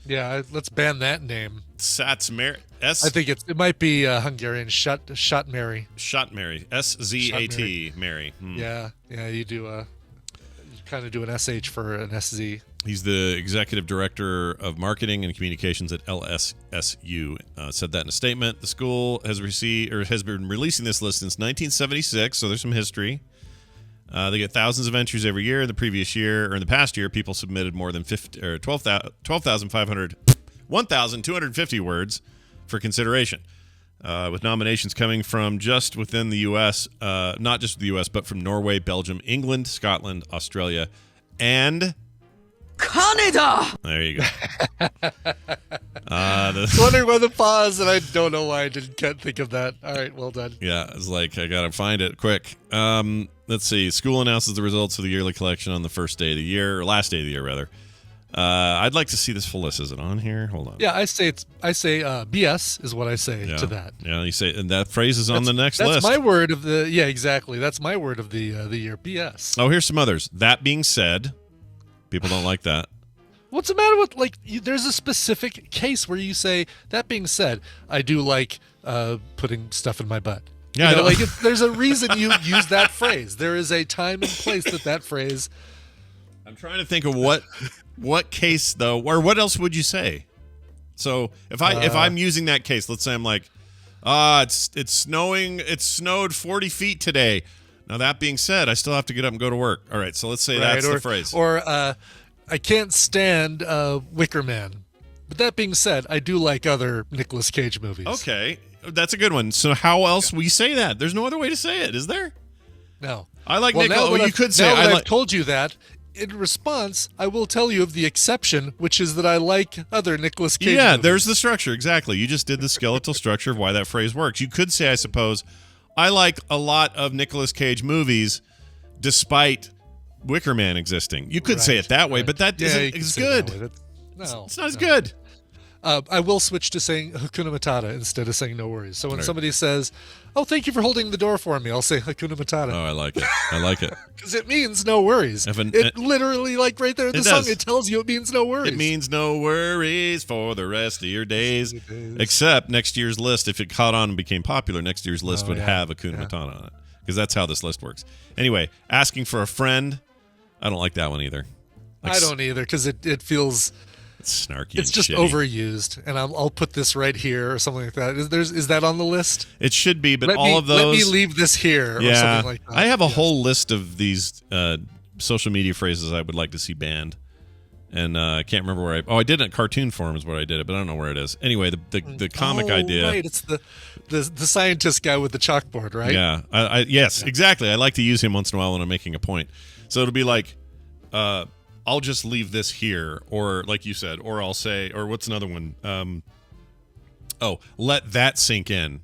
Yeah, let's ban that name. Satsmary. I think it might be Hungarian. Shotmary. Shotmary. SZAT. Mary. Yeah. You do you kind of do an SH for an SZ. He's the executive director of marketing and communications at LSSU. Said that in a statement. The school has been releasing this list since 1976, so there's some history. They get thousands of entries every year. In the past year, people submitted more than 1,250 words for consideration, with nominations coming from just within the U.S., not just the U.S., but from Norway, Belgium, England, Scotland, Australia, and Canada. There you go. Wondering why the pause, and I don't know why I can't think of that. All right, well done. Yeah, it's like I gotta find it quick. Let's see. School announces the results of the yearly collection on the last day of the year, rather. I'd like to see this full list. Is it on here? Hold on. Yeah, I say BS is what I say to that. Yeah, you say, and that phrase is on the next list. That's my word of the. Yeah, exactly. That's my word of the year. BS. Oh, here's some others. That being said, people don't like that. What's the matter with there's a specific case where you say, that being said, I do like putting stuff in my butt. Yeah, there's a reason you use that phrase. There is a time and place that phrase. I'm trying to think of what case though, or what else would you say? So if I'm using that case, let's say I'm like, it's snowing. It snowed 40 feet today. Now that being said, I still have to get up and go to work. All right, so let's say that's the phrase. Or I can't stand Wicker Man. But that being said, I do like other Nicolas Cage movies. Okay, that's a good one. So how else we say that? There's no other way to say it, is there? No. I like Nicolas. Well, you could say now that I've told you that. In response, I will tell you of the exception, which is that I like other Nicolas Cage movies. There's the structure. Exactly. You just did the skeletal structure of why that phrase works. You could say, I suppose, I like a lot of Nicolas Cage movies, despite Wicker Man existing. You could say it that way, but that isn't as good. It's not as good. I will switch to saying Hakuna Matata instead of saying no worries. So when somebody says, "Oh, thank you for holding the door for me," I'll say Hakuna Matata. Oh, I like it. I like it. Because it means no worries. It literally, like right there in the song, it tells you it means no worries. It means no worries for the rest of your days. Except next year's list, if it caught on and became popular, next year's list would have Hakuna Matata on it. Because that's how this list works. Anyway, asking for a friend, I don't like that one either. I don't either, because it feels... It's snarky. It's just shitty. Overused, and I'll put this right here or something like that. Is that on the list? It should be, but of those. Let me leave this here. Or something like that. I have a whole list of these social media phrases I would like to see banned, and I can't remember where I did it in cartoon form is what I did it, but I don't know where it is. Anyway, the comic idea. Right, it's the scientist guy with the chalkboard, right? Yeah. Yes, exactly. I like to use him once in a while when I'm making a point. So it'll be like. I'll just leave this here, or like you said, or I'll say, or what's another one? Let that sink in.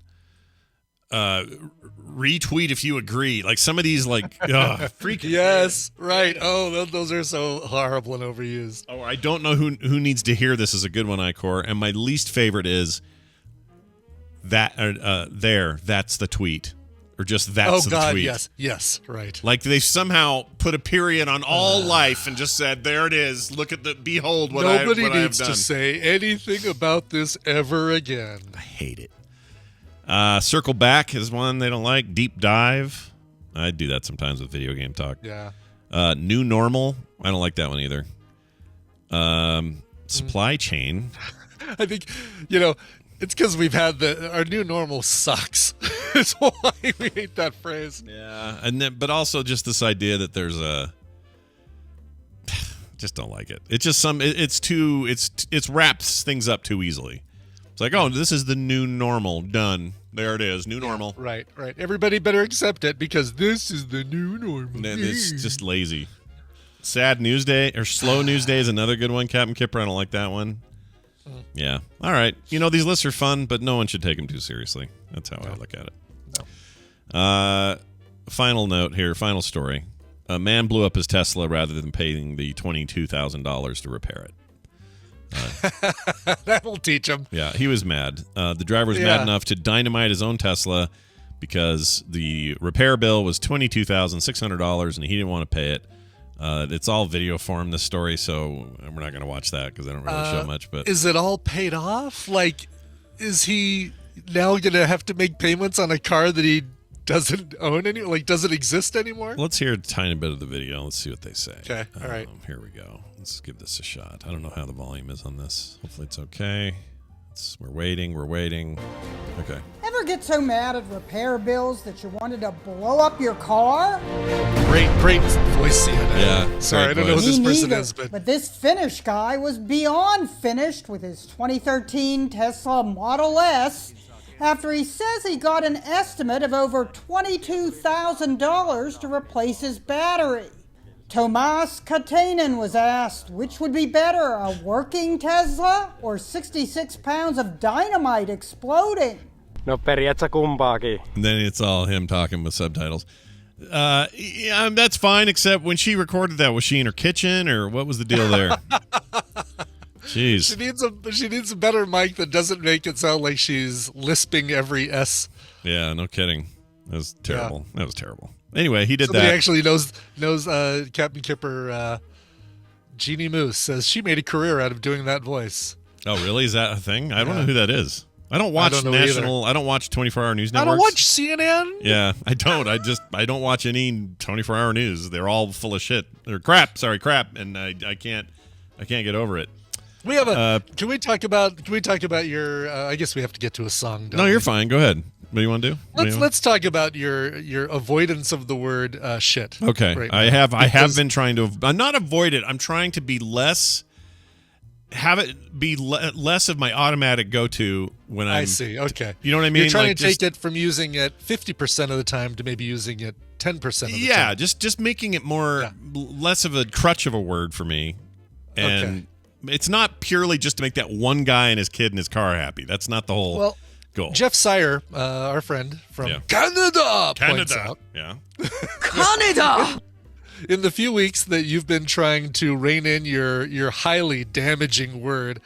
Retweet if you agree. Like some of these, freaking. Yes, right. Oh, those are so horrible and overused. Oh, I don't know who needs to hear this is a good one, Icor. And my least favorite is that. That's the tweet. Or just that's the tweet. Yes, right. Like they somehow put a period on all life and just said, there it is. Look at behold what I've done. Nobody needs to say anything about this ever again. I hate it. Circle back is one they don't like. Deep dive. I do that sometimes with video game talk. Yeah. New normal. I don't like that one either. Supply chain. I think, it's because we've had our new normal sucks. That's why we hate that phrase. Yeah, but also just this idea that there's just don't like it. It's just it wraps things up too easily. It's like, oh, this is the new normal. Done. There it is. New normal. Right. Everybody better accept it because this is the new normal. It's just lazy. Sad news day or slow news day is another good one. Captain Kipper, I don't like that one. Yeah. All right. These lists are fun, but no one should take them too seriously. That's how I look at it. No. Final note here. Final story. A man blew up his Tesla rather than paying the $22,000 to repair it. That'll teach him. Yeah, he was mad. The driver was mad enough to dynamite his own Tesla because the repair bill was $22,600 and he didn't want to pay it. It's all video form, this story, so we're not going to watch that because I don't really show much. But is it all paid off? Like, is he now going to have to make payments on a car that he doesn't own anymore? Like, doesn't exist anymore? Let's hear a tiny bit of the video. Let's see what they say. Okay, all right. Here we go. Let's give this a shot. I don't know how the volume is on this. Hopefully it's okay. We're waiting. Okay. Ever get so mad at repair bills that you wanted to blow up your car? Great voice. Yeah. Sorry, I don't know who this person is, but this Finnish guy was beyond finished with his 2013 Tesla Model S after he says he got an estimate of over $22,000 to replace his battery. Tomas Katainen was asked which would be better, a working Tesla or 66 pounds of dynamite exploding. No, periaatteessa kumpaakin. And then it's all him talking with subtitles. Yeah, that's fine, except when she recorded that, was she in her kitchen or what was the deal there? Jeez. She needs a better mic that doesn't make it sound like she's lisping every S. Yeah, no kidding. That was terrible. Yeah. That was terrible. Anyway, he did Somebody that. Actually knows Captain Kipper. Jeannie Moose says she made a career out of doing that voice. Oh, really? Is that a thing? I don't know who that is. I don't watch I don't watch 24-hour news networks. I don't watch CNN. Yeah, I don't. I don't watch any 24-hour news. They're all full of shit. They're crap. Sorry, crap. And I can't get over it. We have can we talk about your I guess we have to get to a song. No, you're fine. Go ahead. What do you want to do? Let's talk about your avoidance of the word shit. Okay. Right I have been trying to not avoid it. I'm trying to be less of my automatic go-to when I see. Okay. You know what I mean? You're trying to take it from using it 50% of the time to maybe using it 10% of the time. Yeah, just making it less of a crutch of a word for me. And it's not purely just to make that one guy and his kid in his car happy. That's not the whole Cool. Jeff Sire, our friend from Canada, points out. Yeah. Canada! In the few weeks that you've been trying to rein in your highly damaging word,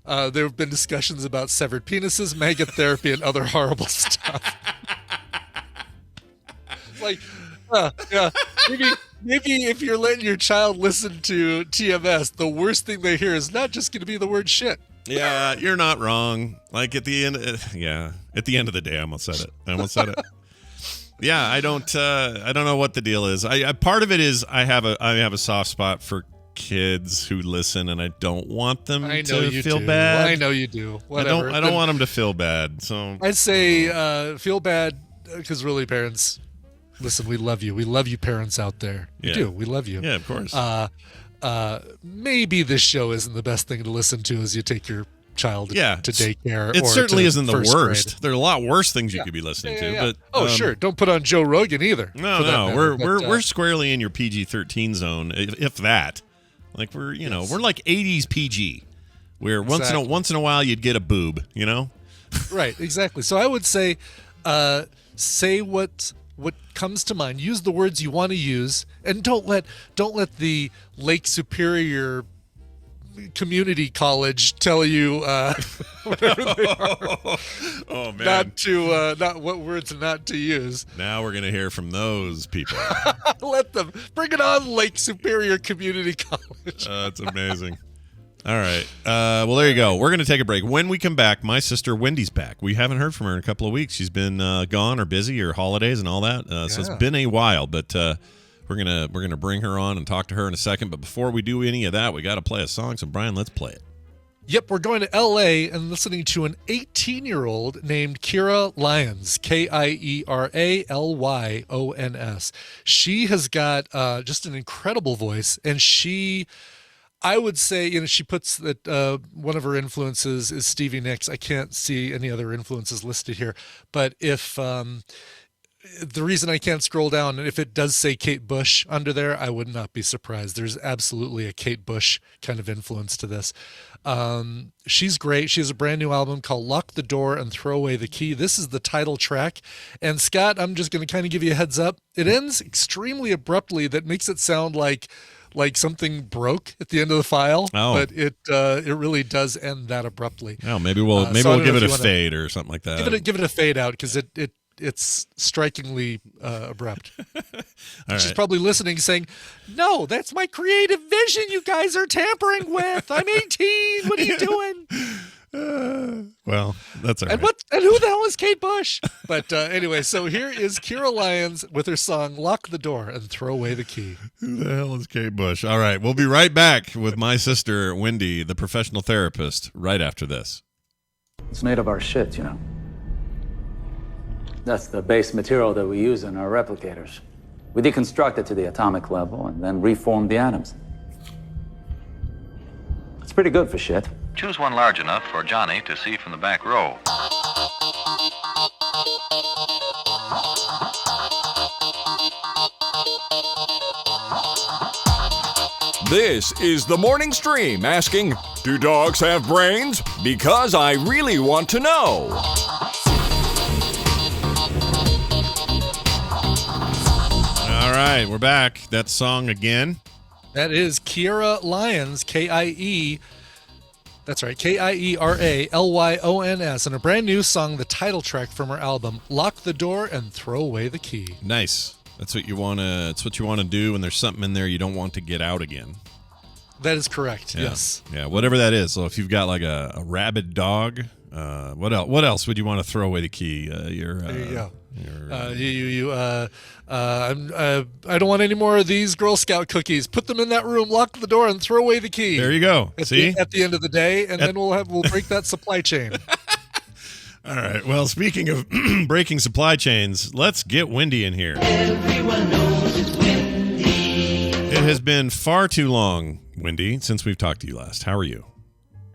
there have been discussions about severed penises, maggot therapy, and other horrible stuff. Like, yeah, maybe if you're letting your child listen to TMS, the worst thing they hear is not just going to be the word shit. Yeah, you're not wrong. Like at the end of the day, I almost said it. Yeah, I don't know what the deal is. I part of it is I have a soft spot for kids who listen, and I don't want them to feel bad. I know you do. Whatever. I don't want them to feel bad. So I'd say feel bad because really, parents, listen. We love you. We love you, parents out there. We do. We love you. Yeah, of course. Maybe this show isn't the best thing to listen to as you take your child to daycare. It certainly isn't the worst. Grade. There are a lot worse things you could be listening to. But sure, don't put on Joe Rogan either. No, we're squarely in your PG-13 zone, if that. Like we're like 80s PG, where once in a while you'd get a boob, Right, exactly. So I would say what comes to mind. Use the words you want to use, and don't let the Lake Superior Community College tell you whatever they are. Oh man, not what words not to use. Now we're gonna hear from those people. Let them bring it on, Lake Superior Community College. That's amazing. All right. Well, there you go. We're going to take a break. When we come back, my sister Wendy's back. We haven't heard from her in a couple of weeks. She's been gone or busy or holidays and all that. So it's been a while, but we're gonna bring her on and talk to her in a second. But before we do any of that, we got to play a song. So Brian, let's play it. Yep, we're going to L.A. and listening to an 18-year-old named Kira Lyons, Kiralyons. She has got just an incredible voice, and I would say, she puts that one of her influences is Stevie Nicks. I can't see any other influences listed here. But if the reason I can't scroll down, if it does say Kate Bush under there, I would not be surprised. There's absolutely a Kate Bush kind of influence to this. She's great. She has a brand new album called Lock the Door and Throw Away the Key. This is the title track. And Scott, I'm just going to kind of give you a heads up. It ends extremely abruptly. That makes it sound like something broke at the end of the file, but it really does end that abruptly. Oh, maybe we'll give it a fade or something like that. Give it a fade out because it's strikingly abrupt. She's probably listening, saying, "No, that's my creative vision. You guys are tampering with. I'm 18. What are you doing?" Well, that's all right. And who the hell is Kate Bush? But anyway, so here is Kira Lyons with her song "Lock the Door and Throw Away the Key." Who the hell is Kate Bush? All right, we'll be right back with my sister Wendy, the professional therapist, right after this. It's made of our shit, That's the base material that we use in our replicators. We deconstruct it to the atomic level and then reform the atoms. It's pretty good for shit. Choose one large enough for Johnny to see from the back row. This is the morning stream asking, do dogs have brains? Because I really want to know. All right, we're back. That song again. That is Kira Lyons, K-I-E. That's right, Kiralyons, and a brand new song, the title track from her album, Lock the Door and Throw Away the Key. Nice. That's what you want to. It's what you want to do when there's something in there you don't want to get out again. That is correct. Yeah. Yes. Yeah. Whatever that is. So if you've got like a rabid dog, what else? What else would you want to throw away the key? There you go. I don't want any more of these Girl Scout cookies. Put them in that room, lock the door, and throw away the key. There you go. At the end of the day, and then we'll break that supply chain. All right. Well, speaking of breaking supply chains, let's get Wendy in here. Everyone knows it's Wendy. It has been far too long, Wendy, since we've talked to you last. How are you?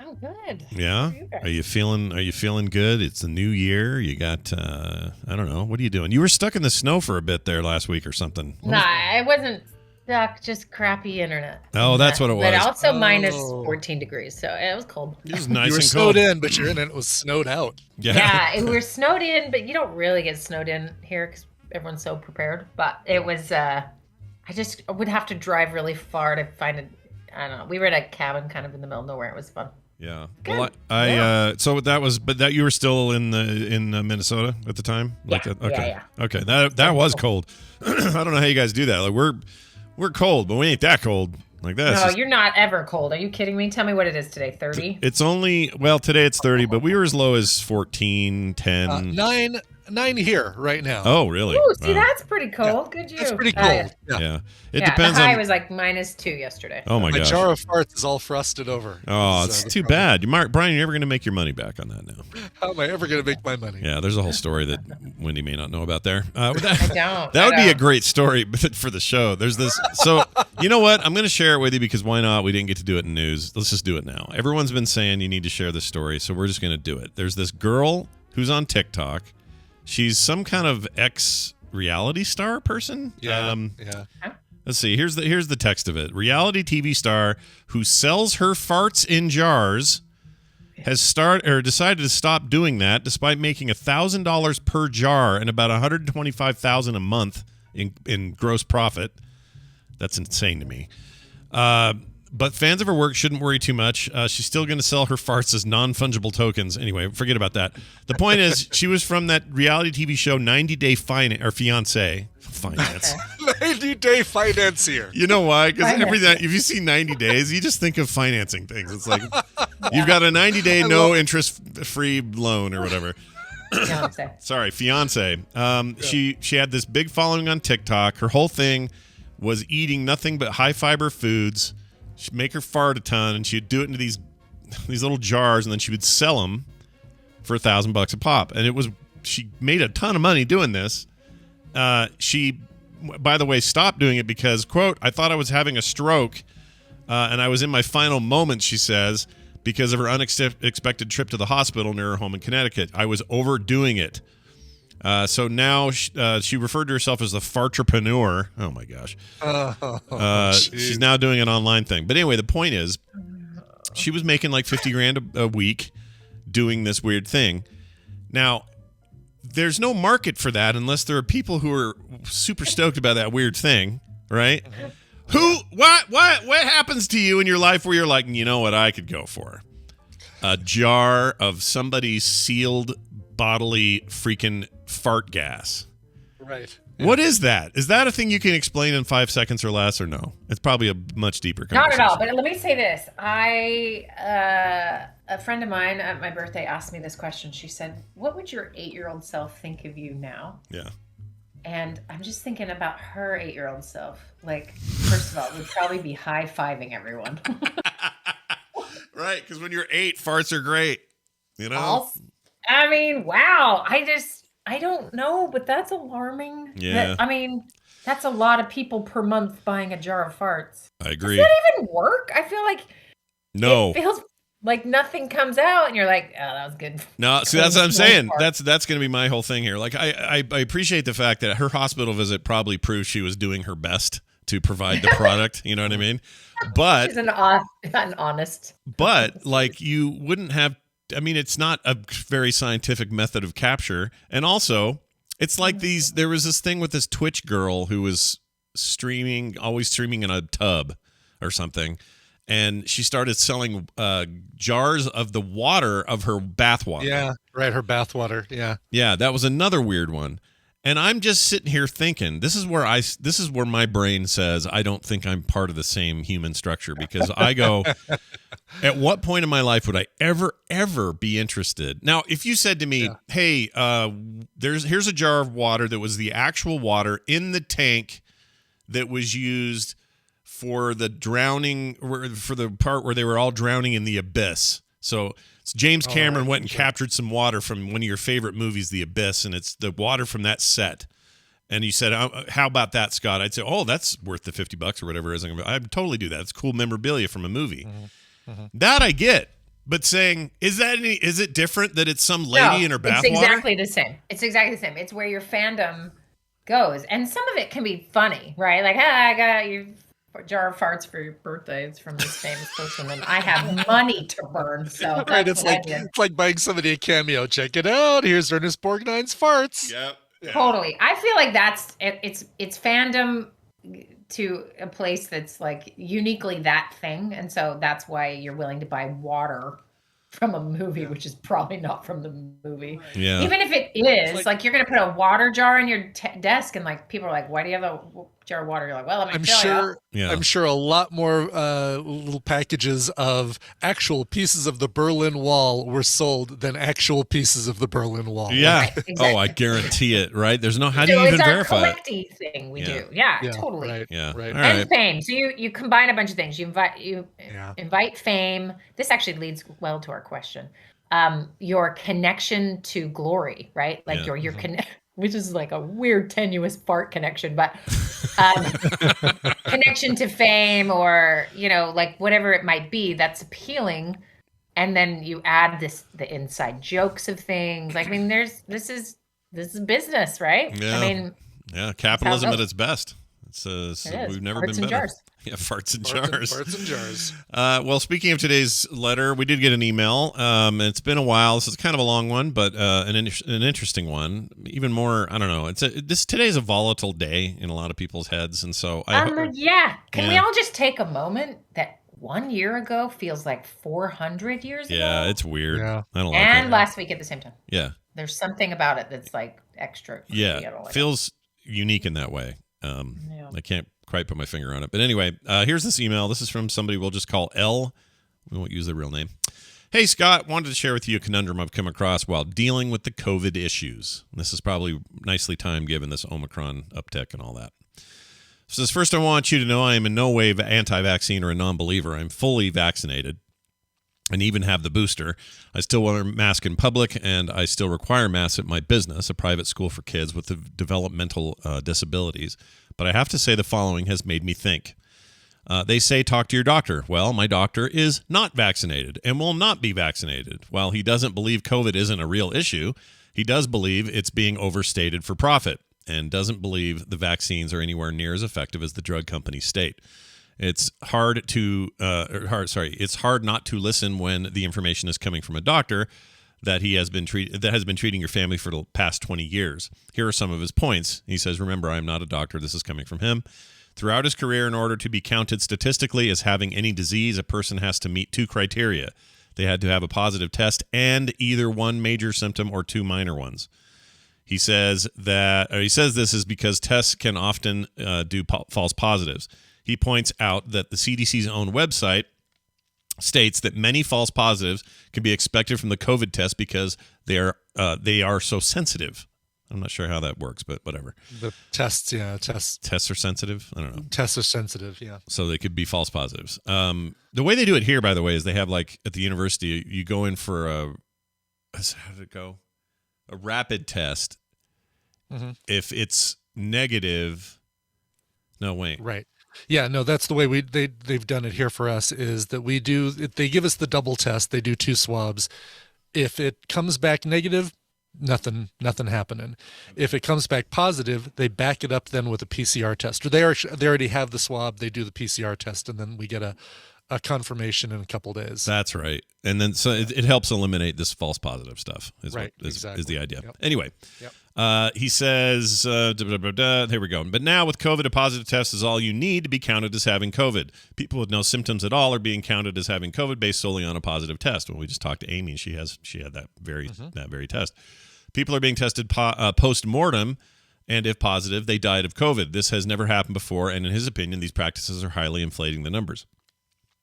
Oh, good. Yeah. Are you feeling good? It's the new year. You got I don't know. What are you doing? You were stuck in the snow for a bit there last week or something. Nah, I wasn't stuck, just crappy internet. Oh, that's what it was. But also minus 14 degrees, so it was cold. It was nice You were and snowed cold. in, but your internet was snowed out. Yeah, we were snowed in, but you don't really get snowed in here because everyone's so prepared. But it was, I would have to drive really far to find it. I don't know. We were in a cabin kind of in the middle of nowhere. It was fun. Yeah. Good. Well, so that you were still in Minnesota at the time? Like Yeah. that? Okay. Yeah. Okay. That was cold. I don't know how you guys do that. Like we're cold, but we ain't that cold. Like that. No, you're not ever cold. Are you kidding me? Tell me what it is today. 30? It's only, today it's 30, but we were as low as 14, 10. 9 here right now. Oh, really? Ooh, see, Wow. that's pretty cold. Good you. That's pretty cold. Yeah. It Yeah, depends the high on. was like -2 yesterday. Oh my My gosh. jar of farts is all frosted over. Oh, So it's too bad. Brian, you're never going to make your money back on that now. How am I ever going to make my money? Yeah, there's a whole story that Wendy may not know about there. I don't. That would be a great story for the show. There's this. So, you know what? I'm going to share it with you because why not? We didn't get to do it in news. Let's just do it now. Everyone's been saying you need to share this story, so we're just going to do it. There's this girl who's on TikTok. She's some kind of ex-reality star person. Yeah. Let's see. Here's the text of it. Reality TV star who sells her farts in jars has decided to stop doing that despite making $1,000 per jar and about $125,000 a month in gross profit. That's insane to me. But fans of her work shouldn't worry too much. She's still going to sell her farts as non-fungible tokens. Anyway, forget about that. The point is, she was from that reality TV show 90 Day Fiancé. Finance. 90-day financier. You know why? Because everything, if you see 90 days, you just think of financing things. It's like you've got a 90-day no interest-free loan or whatever. Fiance. Sorry, fiance. She had this big following on TikTok. Her whole thing was eating nothing but high-fiber foods. She'd make her fart a ton, and she'd do it into these little jars, and then she would sell them for $1,000 a pop. And she made a ton of money doing this. She, by the way, stopped doing it because, quote, I thought I was having a stroke, and I was in my final moments, she says, because of her unexpected trip to the hospital near her home in Connecticut. I was overdoing it. So now she referred to herself as the Fartrepreneur. Oh, my gosh. She's now doing an online thing. But anyway, the point is, she was making like $50,000 a week doing this weird thing. Now, there's no market for that unless there are people who are super stoked about that weird thing, right? What happens to you in your life where you're like, you know what I could go for? A jar of somebody's sealed bodily freaking fart gas. Right. What is that? Is that a thing you can explain in 5 seconds or less, or no? It's probably a much deeper conversation. Not at all. But let me say this. A friend of mine at my birthday asked me this question. She said, what would your 8-year-old self think of you now? Yeah. And I'm just thinking about her 8-year-old self. Like, first of all, would probably be high-fiving everyone. Right, because when you're 8, farts are great. You know? I mean, wow. I don't know, but that's alarming. Yeah. That's a lot of people per month buying a jar of farts. I agree. Does that even work? I feel like it feels like nothing comes out, and you're like, oh, that was good. No, see, that's what I'm saying. That's going to be my whole thing here. Like, I appreciate the fact that her hospital visit probably proved she was doing her best to provide the product. You know what I mean? But she's an honest. But like, you wouldn't have. I mean, it's not a very scientific method of capture, and also, it's like there was this thing with this Twitch girl who was always streaming in a tub or something. And she started selling jars of the water of her bathwater. Yeah, right. Her bathwater. Yeah. Yeah, that was another weird one. And I'm just sitting here thinking, this is where my brain says I don't think I'm part of the same human structure, because I go, at what point in my life would I ever be interested? Now, if you said to me, hey, here's a jar of water that was the actual water in the tank that was used for the drowning, for the part where they were all drowning in the abyss. So James Cameron went and captured some water from one of your favorite movies, The Abyss, and it's the water from that set. And you said, how about that, Scott? I'd say, oh, that's worth the $50 or whatever it is. I'd totally do that. It's cool memorabilia from a movie. Mm-hmm. That I get. But saying, is it different that it's some lady in her bathwater? It's exactly the same. It's exactly the same. It's where your fandom goes. And some of it can be funny, right? Like, I got you a jar of farts for your birthday. It's from this famous person, and I have money to burn. So right, it's like buying somebody a cameo. Check it out. Here's Ernest Borgnine's farts. Yep. Yeah. Totally. I feel like that's it's fandom to a place that's like uniquely that thing, and so that's why you're willing to buy water from a movie, which is probably not from the movie. Yeah. Even if it is, like you're gonna put a water jar in your desk, and like people are like, "Why do you have a jar of water?" You're like, "Well, I'm sure. Yeah. I'm sure a lot more little packages of actual pieces of the Berlin Wall were sold than actual pieces of the Berlin Wall. Yeah. Right, exactly. Oh, I guarantee it. Right? There's no. How do you even verify it? It's our collecting thing we do. Yeah, totally. Right, yeah. Right. And fame. So you combine a bunch of things. You invite fame. This actually leads well to our question. Your connection to glory, right? Like your which is like a weird tenuous fart connection, but connection to fame, or like whatever it might be, that's appealing. And then you add the inside jokes of things. Like, I mean, this is business, right? Yeah. I mean, capitalism at its best. We've never farts been better. Jars. Yeah, farts and jars. Farts and jars. Well, speaking of today's letter, we did get an email. It's been a while. This is kind of a long one, but an interesting one. Even more, I don't know. Today's a volatile day in a lot of people's heads, and so Can we all just take a moment that 1 year ago feels like 400 years ago? Yeah, it's weird. Yeah. I don't like and it. last week at the same time. Yeah. There's something about it that's like extra. Yeah, I don't like feels unique in that way. I can't quite put my finger on it. But anyway, here's this email. This is from somebody we'll just call L. We won't use their real name. Hey, Scott, wanted to share with you a conundrum I've come across while dealing with the COVID issues. This is probably nicely timed given this Omicron uptick and all that. So this first, I want you to know I am in no way anti-vaccine or a non-believer. I'm fully vaccinated and even have the booster. I still wear a mask in public, and I still require masks at my business, a private school for kids with developmental disabilities. But I have to say the following has made me think. They say talk to your doctor. Well, my doctor is not vaccinated and will not be vaccinated. While he doesn't believe COVID isn't a real issue, he does believe it's being overstated for profit and doesn't believe the vaccines are anywhere near as effective as the drug companies state. It's hard not to listen when the information is coming from a doctor that has been treating your family for the past 20 years. Here are some of his points. He says, remember, I am not a doctor. This is coming from him. Throughout his career, in order to be counted statistically as having any disease, a person has to meet two criteria. They had to have a positive test and either one major symptom or two minor ones. He says this is because tests can often do false positives. He points out that the CDC's own website states that many false positives can be expected from the COVID test because they are so sensitive. I'm not sure how that works, but whatever. The tests are sensitive. I don't know. Tests are sensitive, yeah. So they could be false positives. The way they do it here, by the way, is they have like at the university, you go in for a rapid test. Mm-hmm. If it's negative, no, wait. Right. Yeah, no, that's the way they've done it here for us is that they give us the double test. They do two swabs. If it comes back negative, nothing happening. If it comes back positive, they back it up then with a PCR test. Or they already have the swab, they do the PCR test, and then we get a confirmation in a couple days. That's right. And then so it helps eliminate this false positive stuff is the idea. Yep. Anyway, yep. He says, here we go. But now with COVID, a positive test is all you need to be counted as having COVID. People with no symptoms at all are being counted as having COVID based solely on a positive test. When we just talked to Amy, and she had that very test. People are being tested post-mortem, and if positive, they died of COVID. This has never happened before, and in his opinion, these practices are highly inflating the numbers.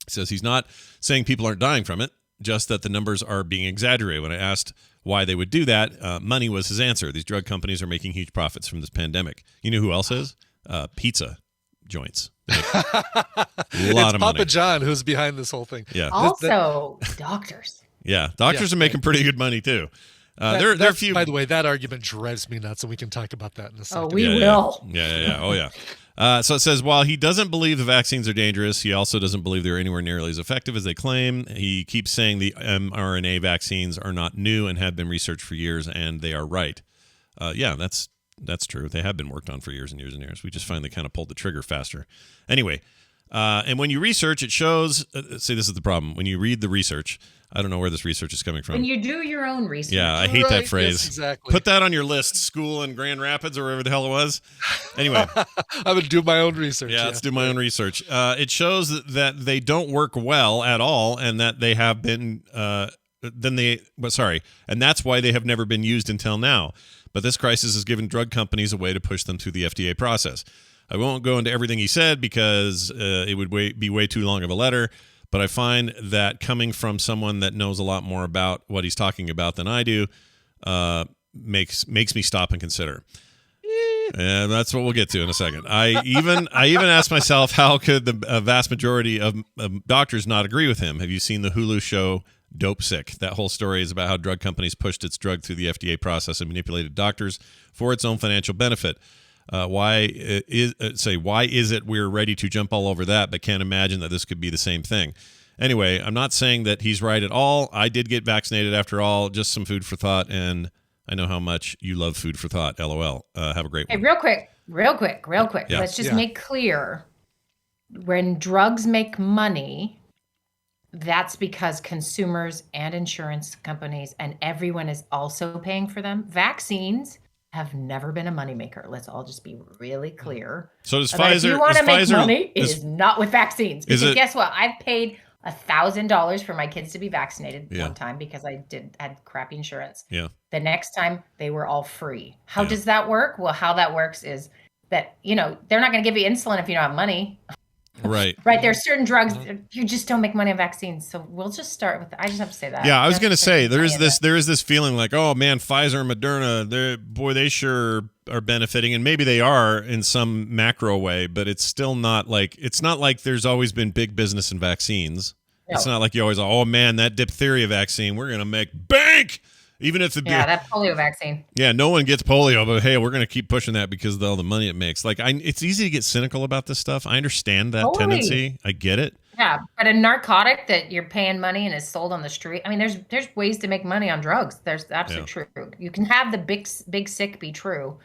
He says he's not saying people aren't dying from it, just that the numbers are being exaggerated. When I asked why they would do that, money was his answer. These drug companies are making huge profits from this pandemic. You know who else is? Pizza joints. A lot of money. Papa John who's behind this whole thing. Yeah. Also, doctors. Yeah, doctors are making pretty good money too. There are a few. By the way, that argument drives me nuts, and we can talk about that in a second. Oh, we will. Yeah. Oh, yeah. So it says, while he doesn't believe the vaccines are dangerous, he also doesn't believe they're anywhere nearly as effective as they claim. He keeps saying the mRNA vaccines are not new and have been researched for years, and they are right. That's That's true. They have been worked on for years and years and years. We just finally kind of pulled the trigger faster. Anyway, and when you research, it shows. See, this is the problem. When you read the research, I don't know where this research is coming from. When you do your own research. Yeah, I hate that phrase. Yes, exactly. Put that on your list. School in Grand Rapids or wherever the hell it was. Anyway, I would do my own research. Yeah, let's do my own research. It shows that they don't work well at all, and that they have been. And that's why they have never been used until now. But this crisis has given drug companies a way to push them through the FDA process. I won't go into everything he said because it would be way too long of a letter, but I find that coming from someone that knows a lot more about what he's talking about than I do makes me stop and consider. And that's what we'll get to in a second. I even asked myself, how could the vast majority of doctors not agree with him? Have you seen the Hulu show Dope Sick? That whole story is about how drug companies pushed its drug through the FDA process and manipulated doctors for its own financial benefit. Why is it we're ready to jump all over that, but can't imagine that this could be the same thing? Anyway, I'm not saying that he's right at all. I did get vaccinated after all. Just some food for thought, and I know how much you love food for thought. LOL. Have a great one. Hey, real quick. Yeah. Let's just make clear, when drugs make money, that's because consumers and insurance companies and everyone is also paying for them. Vaccines have never been a moneymaker. Let's all just be really clear. So does Pfizer? If you want to make money, it is not with vaccines. Because guess what? I've paid $1,000 for my kids to be vaccinated one time because I had crappy insurance. Yeah. The next time they were all free. How does that work? Well, how that works is that, they're not going to give you insulin if you don't have money. Right. Right. There's certain drugs you just don't make money on vaccines. So we'll just start with. I just have to say that. Yeah, I was going to say there is this feeling like, oh man, Pfizer and Moderna, they sure are benefiting, and maybe they are in some macro way, but it's still not like there's always been big business in vaccines. No. It's not like you always, oh man, that diphtheria vaccine, we're going to make bank. Even if that polio vaccine. Yeah, no one gets polio, but hey, we're going to keep pushing that because of all the money it makes. It's easy to get cynical about this stuff. I understand that tendency. I get it. Yeah, but a narcotic that you're paying money and is sold on the street. I mean, there's ways to make money on drugs. There's absolutely true. You can have the big sick be true,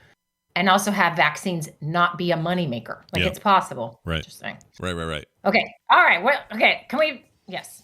and also have vaccines not be a moneymaker. It's possible. Right. Interesting. Right. Okay. All right. Well, okay. Can we? Yes.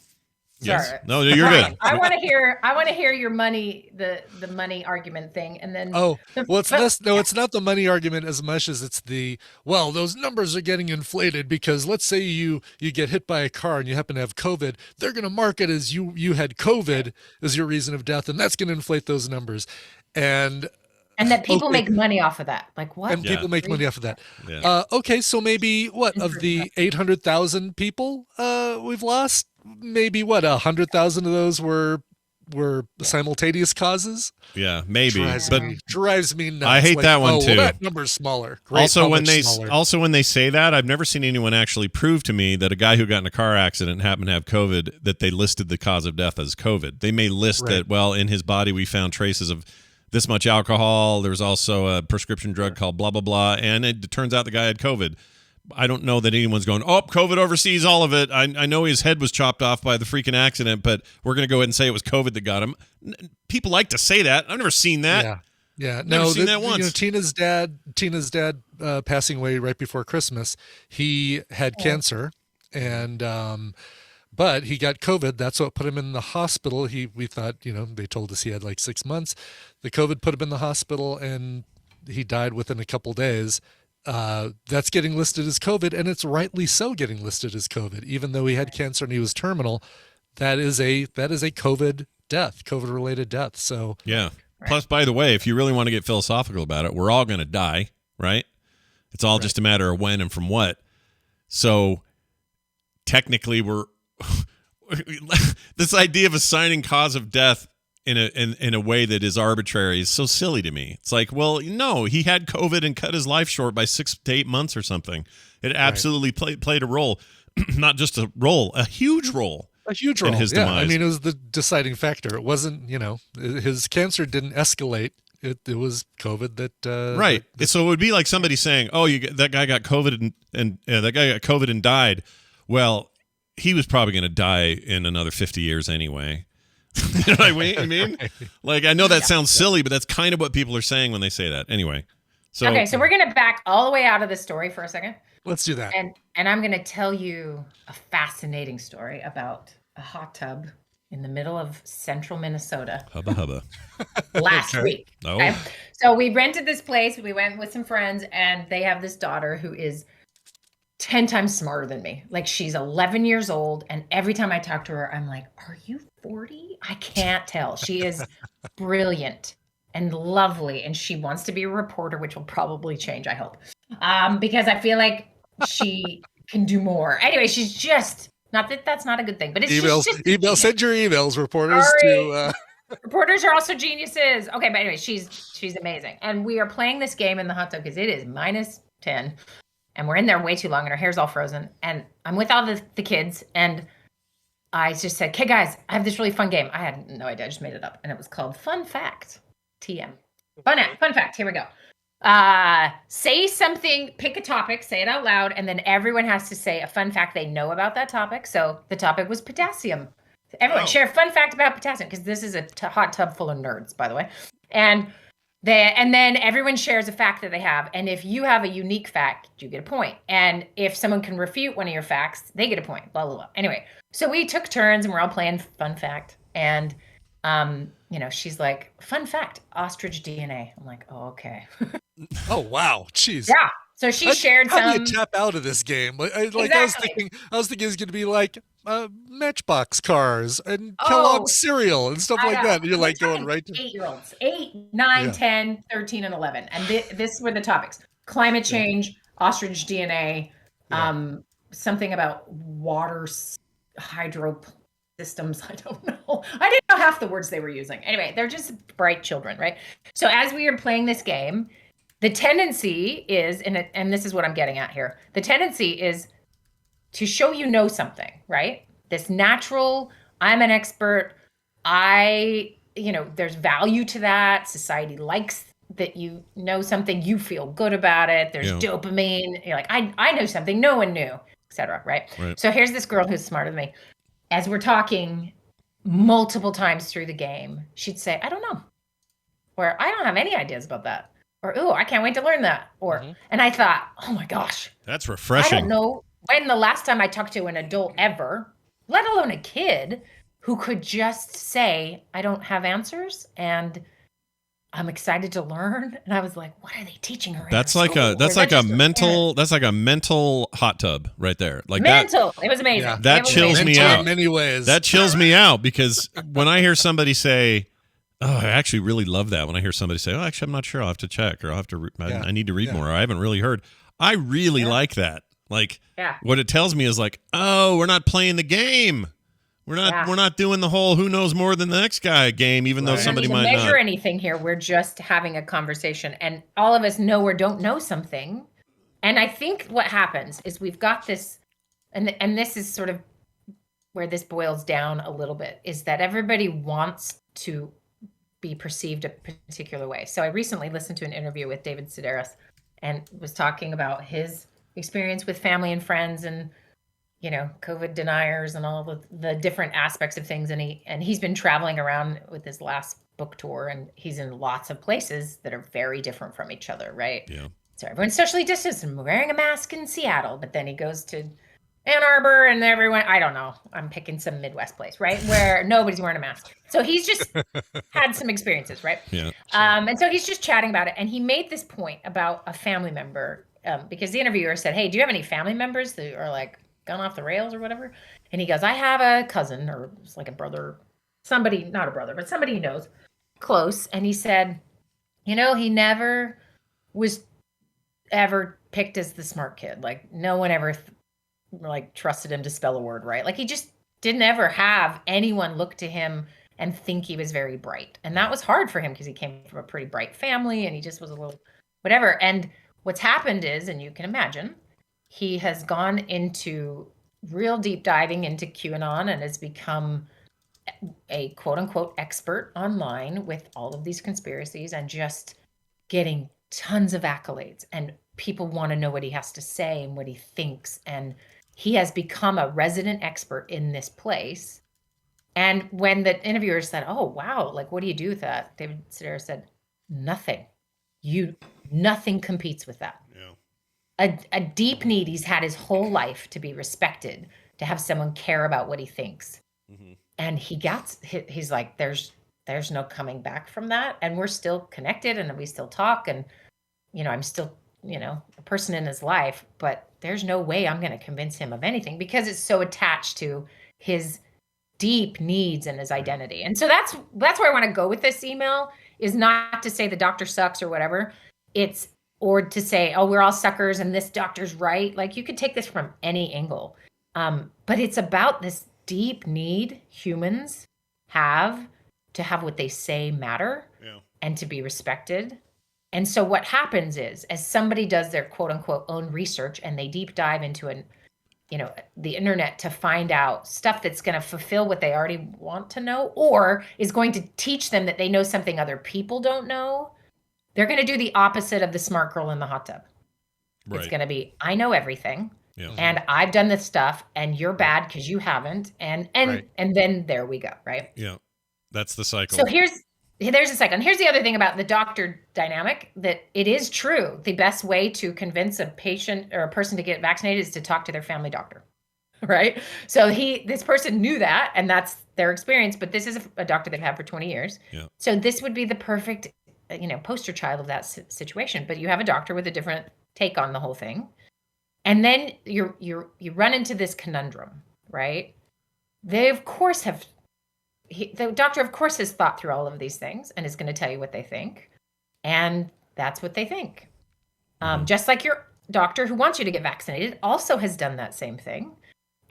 Yes. Sorry. No, you're good. I want to hear your money, the money argument thing, and then. It's not the money argument as much as it's those numbers are getting inflated because let's say you get hit by a car and you happen to have COVID, they're going to mark it as you had COVID as your reason of death, and that's going to inflate those numbers, and that people make money off of that. Like what? And people make money off of that. Yeah. Okay, so maybe of the 800,000 people we've lost, maybe 100,000 of those were simultaneous causes. Yeah, maybe. Drives me nuts. I hate that one too. Well, that number's smaller. Great, also, when they say that, I've never seen anyone actually prove to me that a guy who got in a car accident and happened to have COVID, that they listed the cause of death as COVID. They may list that, in his body we found traces of this much alcohol. There was also a prescription drug called blah, blah, blah. And it turns out the guy had COVID. I don't know that anyone's going, COVID oversees all of it. I know his head was chopped off by the freaking accident, but we're going to go ahead and say it was COVID that got him. People like to say that. I've never seen that. Yeah. Never seen that once. Tina's dad passing away right before Christmas. He had cancer, and but he got COVID. That's what put him in the hospital. We thought, they told us he had 6 months. The COVID put him in the hospital, and he died within a couple days. That's getting listed as COVID, and it's rightly so getting listed as COVID, even though he had cancer and he was terminal. That is a COVID death, COVID related death. So yeah. Right. Plus, by the way, if you really want to get philosophical about it, we're all going to die, right? It's all just a matter of when and from what. So technically, we're this idea of assigning cause of death in a way that is arbitrary is so silly to me. It's like, well, no, he had COVID and cut his life short by 6 to 8 months or something. It absolutely played a role, not just a role, a huge role. A huge role in his demise. I mean, it was the deciding factor. It wasn't, his cancer didn't escalate. It was COVID that right. So it would be like somebody saying, "Oh, that guy got COVID and that guy got COVID and died." Well, he was probably going to die in another 50 years anyway. You know what I mean? Like, I know that sounds silly, but that's kind of what people are saying when they say that. Anyway, Okay, so we're gonna back all the way out of the story for a second. Let's do that. And I'm gonna tell you a fascinating story about a hot tub in the middle of central Minnesota. Hubba hubba. Last week. Oh. Okay? So we rented this place. We went with some friends, and they have this daughter who is 10 times smarter than me. Like, she's 11 years old, and every time I talk to her, I'm like, are you 40? I can't tell. She is brilliant and lovely, and she wants to be a reporter, which will probably change, I hope, because I feel like she can do more. Anyway, she's just, not that that's not a good thing, but it's send your emails, reporters. Reporters are also geniuses. Okay, but anyway, she's amazing, and we are playing this game in the hot tub because it is -10. And we're in there way too long, and her hair's all frozen. And I'm with all the kids, and I just said, "Okay, guys, I have this really fun game." I had no idea. I just made it up, and it was called Fun Fact. TM. Fun fact. Here we go. Say something, pick a topic, say it out loud, and then everyone has to say a fun fact they know about that topic. So the topic was potassium. Everyone share a fun fact about potassium, because this is a hot tub full of nerds, by the way. And then everyone shares a fact that they have. And if you have a unique fact, you get a point. And if someone can refute one of your facts, they get a point, blah, blah, blah. Anyway, so we took turns and we're all playing fun fact. And, she's like, fun fact, ostrich DNA. I'm like, oh, okay. Oh, wow. Jeez. Yeah. So she shared some. How do you tap out of this game? Exactly. I was thinking it's going to be like Matchbox cars and Kellogg's cereal and stuff like that. And you're like going right to 8-year-olds, 8, 9, 10, 13, and 11. And this were the topics: climate change, ostrich DNA, something about water hydro systems. I don't know. I didn't know half the words they were using. Anyway, they're just bright children, right? So as we are playing this game, the tendency is, and this is what I'm getting at here, the tendency is to show you know something, right? This natural, I'm an expert, there's value to that. Society likes that you know something, you feel good about it. There's dopamine. You're like, I know something no one knew, etc. Right? So here's this girl who's smarter than me. As we're talking multiple times through the game, she'd say, I don't know. Or I don't have any ideas about that. Or, ooh, I can't wait to learn that. Or, and I thought, oh my gosh. That's refreshing. I don't know when the last time I talked to an adult ever, let alone a kid, who could just say, I don't have answers and I'm excited to learn. And I was like, what are they teaching her? That's like a mental hot tub right there. Like mental. It was amazing. Yeah. That chills me out. In many ways. That chills me out, because when I hear somebody say, oh, I actually really love that. When I hear somebody say, oh, actually, I'm not sure. I'll have to check, or I'll have to, I need to read more. Or I haven't really heard. I really like that. Like, what it tells me is like, oh, we're not playing the game. We're not doing the whole who knows more than the next guy game, even though somebody might not measure anything here. We're just having a conversation, and all of us know or don't know something. And I think what happens is we've got this, and this is sort of where this boils down a little bit, is that everybody wants to be perceived a particular way. So I recently listened to an interview with David Sedaris, and was talking about his experience with family and friends, and COVID deniers and all the different aspects of things. And he's been traveling around with his last book tour, and he's in lots of places that are very different from each other, right? Yeah. So everyone's socially distanced and wearing a mask in Seattle, but then he goes to Ann Arbor and everyone, I don't know, I'm picking some Midwest place, right? Where nobody's wearing a mask. So he's just had some experiences, right? Yeah. Sure. And so he's just chatting about it. And he made this point about a family member, because the interviewer said, hey, do you have any family members that are like gone off the rails or whatever? And he goes, I have a cousin, or it's like a brother, somebody, not a brother, but somebody he knows close. And he said, he never was ever picked as the smart kid. Like, no one ever trusted him to spell a word right. Like, he just didn't ever have anyone look to him and think he was very bright. And that was hard for him, because he came from a pretty bright family, and he just was a little whatever. And what's happened is, and you can imagine, he has gone into real deep diving into QAnon and has become a quote unquote expert online with all of these conspiracies, and just getting tons of accolades, and people want to know what he has to say and what he thinks. And he has become a resident expert in this place. And when the interviewer said, oh, wow, like, what do you do with that? David Sedaris said, nothing. You Nothing competes with that. A deep need he's had his whole life to be respected, to have someone care about what he thinks. And he's like, there's no coming back from that. And we're still connected and we still talk. And, I'm still, a person in his life, but there's no way I'm going to convince him of anything because it's so attached to his deep needs and his identity. And so that's where I want to go with this email, is not to say the doctor sucks or whatever. Or to say, oh, we're all suckers and this doctor's right. Like, you could take this from any angle. But it's about this deep need humans have to have what they say matter and to be respected. And so what happens is, as somebody does their quote unquote own research and they deep dive into the internet to find out stuff that's going to fulfill what they already want to know, or is going to teach them that they know something other people don't know, they're going to do the opposite of the smart girl in the hot tub. Right. It's going to be, I know everything, and I've done this stuff, and you're bad because you haven't, and then there we go, right? Yeah, that's the cycle. So there's a cycle. And here's the other thing about the doctor dynamic, that it is true. The best way to convince a patient or a person to get vaccinated is to talk to their family doctor, right? So this person knew that, and that's their experience, but this is a doctor they've had for 20 years. Yeah. So this would be the perfect poster child of that situation, but you have a doctor with a different take on the whole thing. And then you run into this conundrum, right? The doctor of course has thought through all of these things and is going to tell you what they think. And that's what they think. Just like your doctor who wants you to get vaccinated also has done that same thing.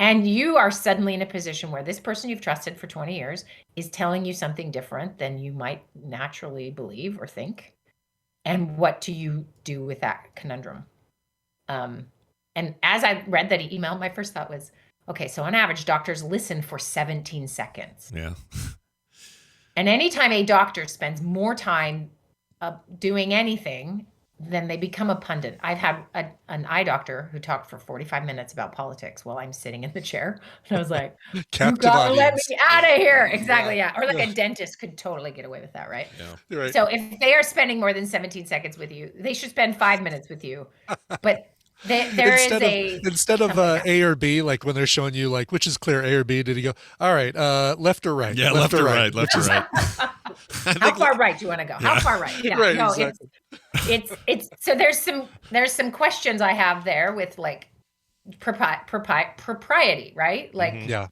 And you are suddenly in a position where this person you've trusted for 20 years is telling you something different than you might naturally believe or think. And what do you do with that conundrum? And as I read that email, my first thought was, okay, so on average, doctors listen for 17 seconds. Yeah. And anytime a doctor spends more time doing anything, then they become a pundit. I've had an eye doctor who talked for 45 minutes about politics while I'm sitting in the chair. And I was like, you gotta let me out of here. Exactly, yeah. Or like a dentist could totally get away with that, right? Yeah. Right. So if they are spending more than 17 seconds with you, they should spend 5 minutes with you. But instead of A or B, like when they're showing you like which is clear, A or B, did he go, all right, left or right? Yeah, left or right. Left or right. How far right do you want to go? How far right? Yeah, right, no, exactly. It's so there's some questions I have there with like propriety, right? Like yeah.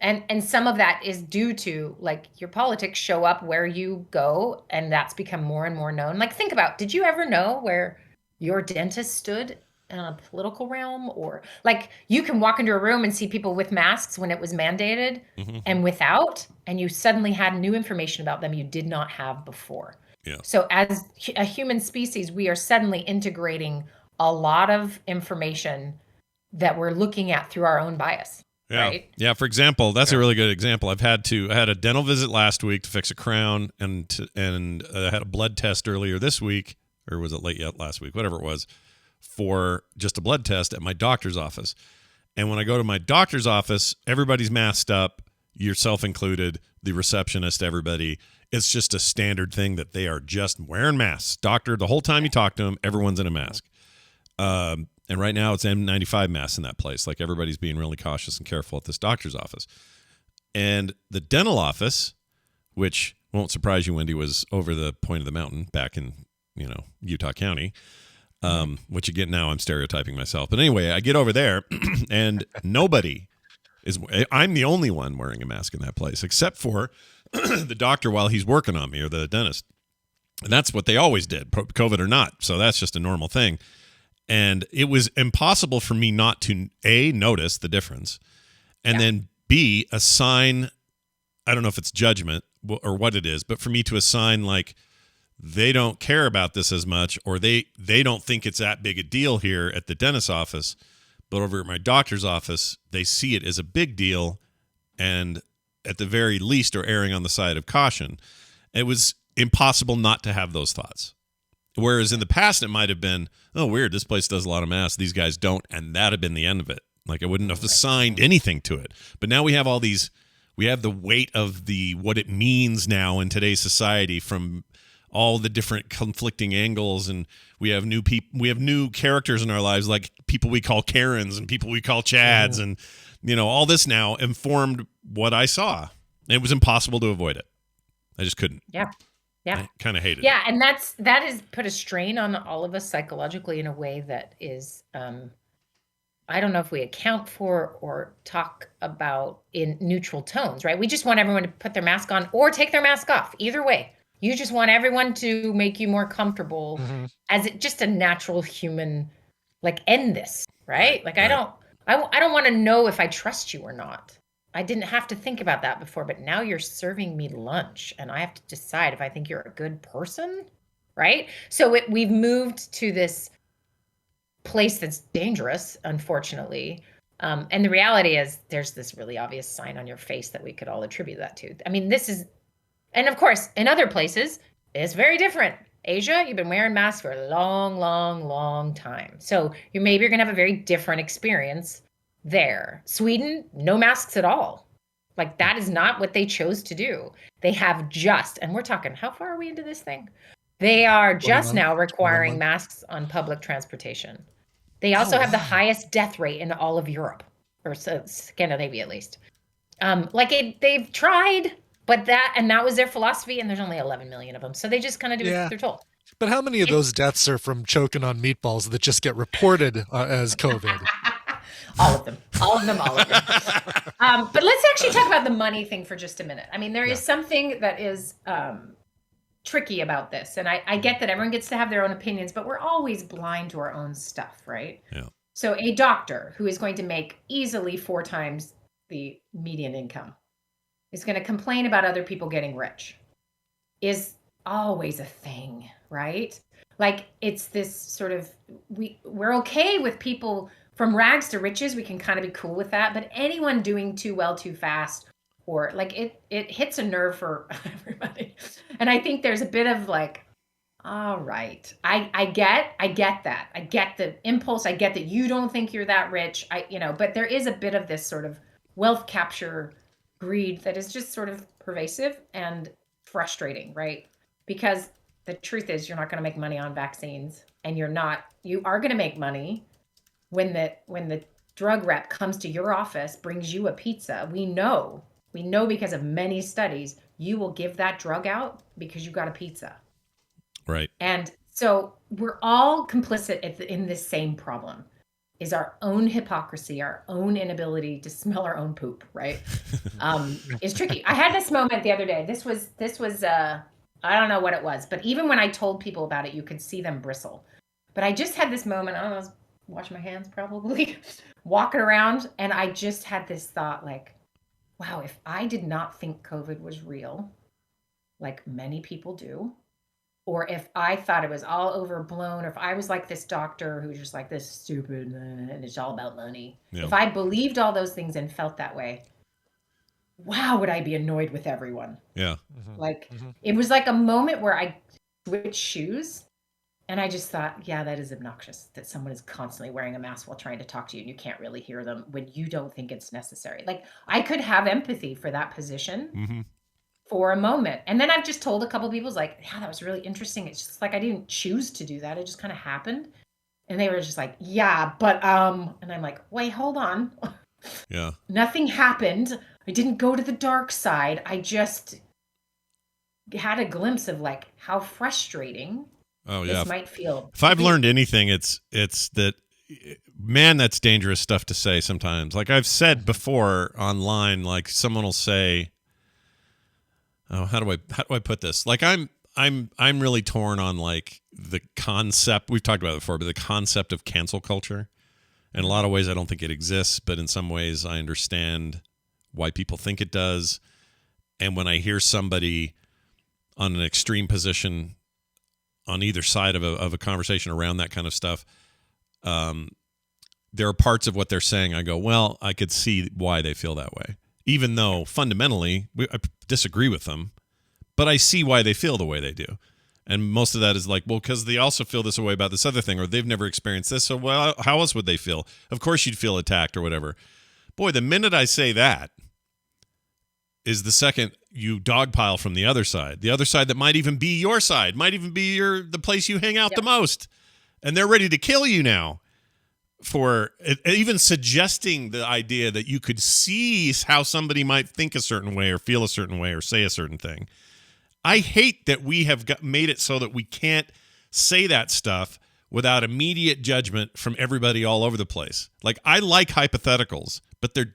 And some of that is due to like your politics show up where you go, and that's become more and more known. Like, think about, did you ever know where your dentist stood in a political realm? Or like, you can walk into a room and see people with masks when it was mandated and without, and you suddenly had new information about them you did not have before. Yeah. So as a human species, we are suddenly integrating a lot of information that we're looking at through our own bias. Yeah. Right? Yeah. For example, that's a really good example. I had a dental visit last week to fix a crown, and I had a blood test earlier this week, or was it last week? Whatever it was, for just a blood test at my doctor's office. And when I go to my doctor's office, everybody's masked up, yourself included, the receptionist, everybody. It's just a standard thing that they are just wearing masks. Doctor, the whole time you talk to them, everyone's in a mask. And right now it's N95 masks in that place. Like, everybody's being really cautious and careful at this doctor's office. And the dental office, which won't surprise you, Wendy, was over the point of the mountain back in, Utah County. Which again, now I'm stereotyping myself. But anyway, I get over there and I'm the only one wearing a mask in that place, except for the doctor while he's working on me, or the dentist. And that's what they always did, COVID or not. So that's just a normal thing. And it was impossible for me not to A, notice the difference, and then B, assign, I don't know if it's judgment or what it is, but for me to assign like, they don't care about this as much, or they don't think it's that big a deal here at the dentist's office, but over at my doctor's office, they see it as a big deal, and at the very least are erring on the side of caution. It was impossible not to have those thoughts. Whereas in the past, it might have been, oh, weird, this place does a lot of masks, these guys don't, and that had been the end of it. Like, I wouldn't have assigned anything to it. But now we have all these, we have the weight of what it means now in today's society, from all the different conflicting angles, and we have new people, we have new characters in our lives, like people we call Karens and people we call Chads, and all this now informed what I saw. It was impossible to avoid it. I just couldn't. Yeah. I kind of hated it. Yeah, and that has put a strain on all of us psychologically in a way that is I don't know if we account for or talk about in neutral tones, right? We just want everyone to put their mask on or take their mask off. Either way, you just want everyone to make you more comfortable as just a natural human, like, end this, right? Like, I don't want to know if I trust you or not. I didn't have to think about that before, but now you're serving me lunch and I have to decide if I think you're a good person, right? So we've moved to this place that's dangerous, unfortunately. And the reality is there's this really obvious sign on your face that we could all attribute that to. I mean, and of course, in other places, it's very different. Asia, you've been wearing masks for a long, long, long time. So maybe you're going to have a very different experience there. Sweden, no masks at all. Like, that is not what they chose to do. They have and we're talking, how far are we into this thing? They are just now requiring masks on public transportation. They also have the highest death rate in all of Europe, or Scandinavia at least. They've tried, but that was their philosophy, and there's only 11 million of them. So they just kind of do what they're told. But how many of those deaths are from choking on meatballs that just get reported as COVID? All of them. But let's actually talk about the money thing for just a minute. I mean, there is something that is tricky about this. And I get that everyone gets to have their own opinions, but we're always blind to our own stuff, right? Yeah. So a doctor who is going to make easily 4 times the median income is going to complain about other people getting rich is always a thing, right? Like, it's this sort of, we're okay with people from rags to riches. We can kind of be cool with that, but anyone doing too well, too fast, or like it hits a nerve for everybody. And I think there's a bit of like, all right, I get that. I get the impulse. I get that you don't think you're that rich. But there is a bit of this sort of wealth capture greed that is just sort of pervasive and frustrating, right? Because the truth is, you're not going to make money on vaccines, and you are going to make money when the drug rep comes to your office, brings you a pizza. We know because of many studies, you will give that drug out because you got a pizza. Right. And so we're all complicit in this same problem, is our own hypocrisy, our own inability to smell our own poop, right? Is tricky. I had this moment the other day. This was I don't know what it was, but even when I told people about it, you could see them bristle. But I just had this moment, I was washing my hands probably, walking around, and I just had this thought like, wow, if I did not think COVID was real, like many people do, or if I thought it was all overblown, or if I was like this doctor who's just like this stupid, and it's all about money. Yeah. If I believed all those things and felt that way, wow, would I be annoyed with everyone? Yeah. It was like a moment where I switched shoes, and I just thought, yeah, that is obnoxious that someone is constantly wearing a mask while trying to talk to you and you can't really hear them when you don't think it's necessary. Like, I could have empathy for that position for a moment. And then I've just told a couple people, like, yeah, that was really interesting. It's just like, I didn't choose to do that. It just kind of happened. And they were just like, yeah, but, and I'm like, wait, hold on. Yeah. Nothing happened. I didn't go to the dark side. I just had a glimpse of like how frustrating this might feel. If I've learned anything, it's that, man, that's dangerous stuff to say sometimes. Like I've said before online, like someone will say, oh, how do I put this? Like I'm really torn on like the concept. We've talked about it before, but the concept of cancel culture. In a lot of ways, I don't think it exists, but in some ways, I understand why people think it does. And when I hear somebody on an extreme position on either side of a conversation around that kind of stuff, there are parts of what they're saying I go, well, I could see why they feel that way. Even though fundamentally I disagree with them, but I see why they feel the way they do. And most of that is like, well, because they also feel this way about this other thing, or they've never experienced this. So, well, how else would they feel? Of course you'd feel attacked or whatever. Boy, the minute I say that, is the second you dogpile from the other side that might even be your side, might even be the place you hang out the most, and they're ready to kill you now for even suggesting the idea that you could see how somebody might think a certain way or feel a certain way or say a certain thing. I hate that we have made it so that we can't say that stuff without immediate judgment from everybody all over the place. Like, I like hypotheticals, but they're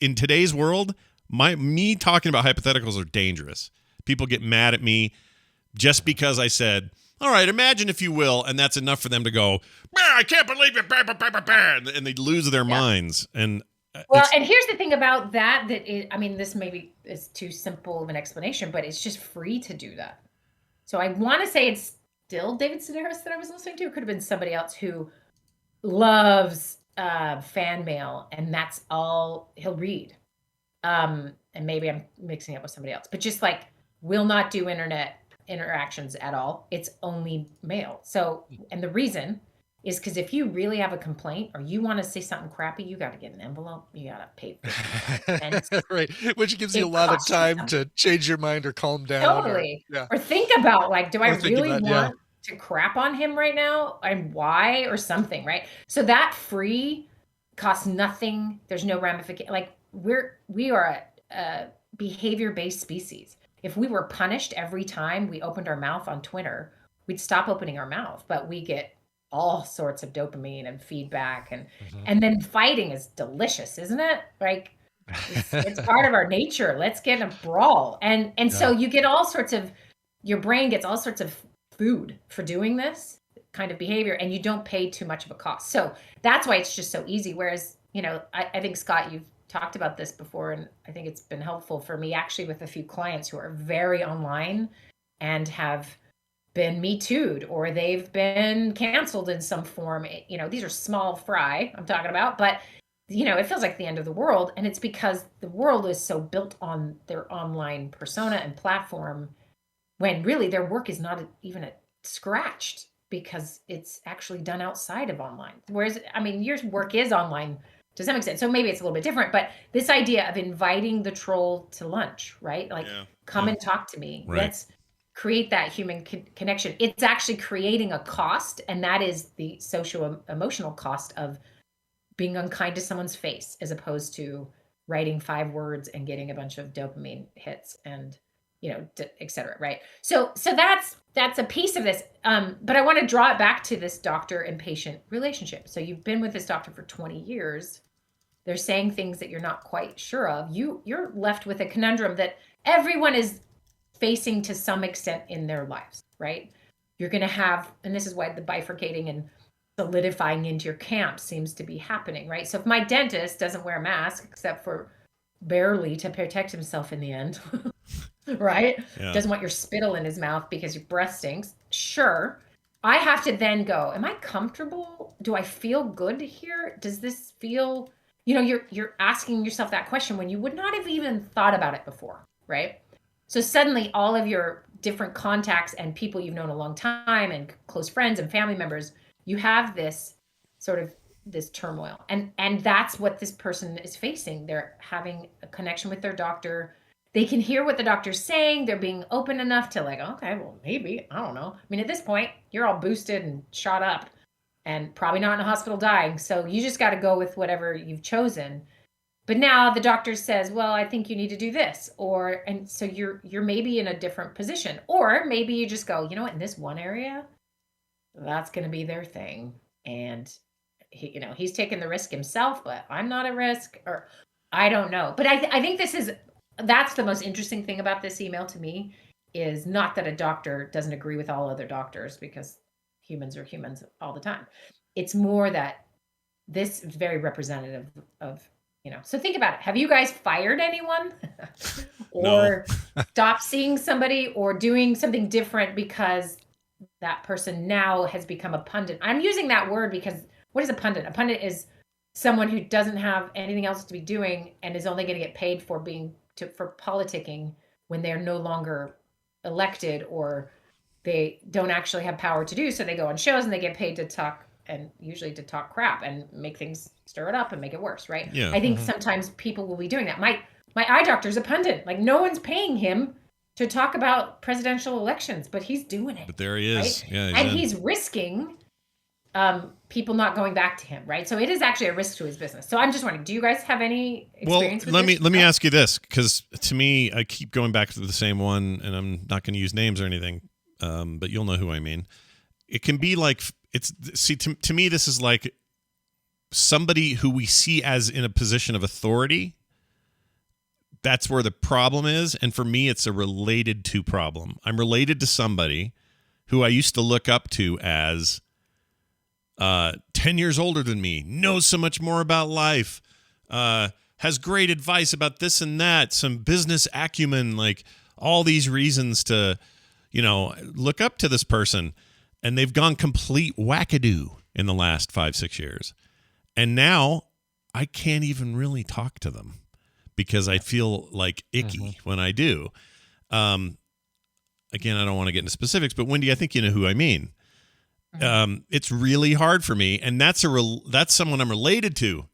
in today's world, me talking about hypotheticals are dangerous. People get mad at me just because I said, all right, imagine if you will, and that's enough for them to go, I can't believe it, and they lose their minds. And and here's the thing about that this maybe is too simple of an explanation, but it's just free to do that. So I want to say it's still David Sedaris that I was listening to. It could have been somebody else who loves fan mail, and that's all he'll read. And maybe I'm mixing it with somebody else, but just like will not do internet interactions at all. It's only mail. So, and the reason is because if you really have a complaint or you want to say something crappy, you got to get an envelope. You got to pay for it. Right. Which gives you a lot of time to change your mind or calm down. Totally. Or think about, like, do I really want to crap on him right now? And why? Or something, right? So that free costs nothing. There's no ramification. Like, we are a behavior-based species. If we were punished every time we opened our mouth on Twitter, we'd stop opening our mouth, but we get all sorts of dopamine and feedback, and then fighting is delicious, isn't it? Like, it's part of our nature. Let's get in a brawl. And so you get all sorts of, your brain gets all sorts of food for doing this kind of behavior, and you don't pay too much of a cost. So that's why it's just so easy. Whereas, I think, Scott, you've talked about this before, and I think it's been helpful for me actually with a few clients who are very online and have been Me Too'd, or they've been canceled in some form. These are small fry I'm talking about, but it feels like the end of the world. And it's because the world is so built on their online persona and platform, when really their work is not even scratched because it's actually done outside of online. Whereas, your work is online to some extent. So maybe it's a little bit different, but this idea of inviting the troll to lunch, right? Like, come and talk to me. Right. Let's create that human connection. It's actually creating a cost, and that is the social-emotional cost of being unkind to someone's face, as opposed to writing 5 words and getting a bunch of dopamine hits and, et cetera, right? So that's a piece of this. But I want to draw it back to this doctor and patient relationship. So you've been with this doctor for 20 years. They're saying things that you're not quite sure of. You're left with a conundrum that everyone is facing to some extent in their lives, right? You're going to have, and this is why the bifurcating and solidifying into your camp seems to be happening, right? So if my dentist doesn't wear a mask, except for barely to protect himself in the end, right? Yeah. Doesn't want your spittle in his mouth because your breath stinks. Sure. I have to then go, am I comfortable? Do I feel good here? Does this feel, you're asking yourself that question when you would not have even thought about it before, right? So suddenly all of your different contacts and people you've known a long time and close friends and family members, you have this sort of this turmoil. And that's what this person is facing. They're having a connection with their doctor. They can hear what the doctor's saying. They're being open enough to, like, okay, well, maybe, I don't know. At this point, you're all boosted and shot up and probably not in a hospital dying. So you just got to go with whatever you've chosen. But now the doctor says, well, I think you need to do this. And so you're maybe in a different position. Or maybe you just go, you know what, in this one area, that's going to be their thing. And he's taking the risk himself, but I'm not at risk, or I don't know. But I think that's the most interesting thing about this email to me, is not that a doctor doesn't agree with all other doctors, because humans are humans all the time. It's more that this is very representative of, so think about it. Have you guys fired anyone or stopped seeing somebody or doing something different because that person now has become a pundit? I'm using that word because what is a pundit? A pundit is someone who doesn't have anything else to be doing and is only going to get paid for for politicking when they're no longer elected, or they don't actually have power to do. So they go on shows and they get paid to talk, and usually to talk crap and make things, stir it up and make it worse, right? Yeah. I think sometimes people will be doing that. My My eye doctor's a pundit. Like, no one's paying him to talk about presidential elections, but he's doing it. But there he is. Right? Yeah, he's risking people not going back to him, right? So it is actually a risk to his business. So I'm just wondering, do you guys have any experience with this? Let me ask you this, because to me, I keep going back to the same one, and I'm not going to use names or anything, but you'll know who I mean. It can be like, to me, this is like somebody who we see as in a position of authority. That's where the problem is. And for me, it's a related to problem. I'm related to somebody who I used to look up to as 10 years older than me, knows so much more about life, has great advice about this and that, some business acumen, like all these reasons to, look up to this person. And they've gone complete wackadoo in the last 5-6 years. And now I can't even really talk to them because I feel like icky when I do. Again, I don't want to get into specifics, but Wendy, I think you know who I mean. It's really hard for me, and that's someone I'm related to.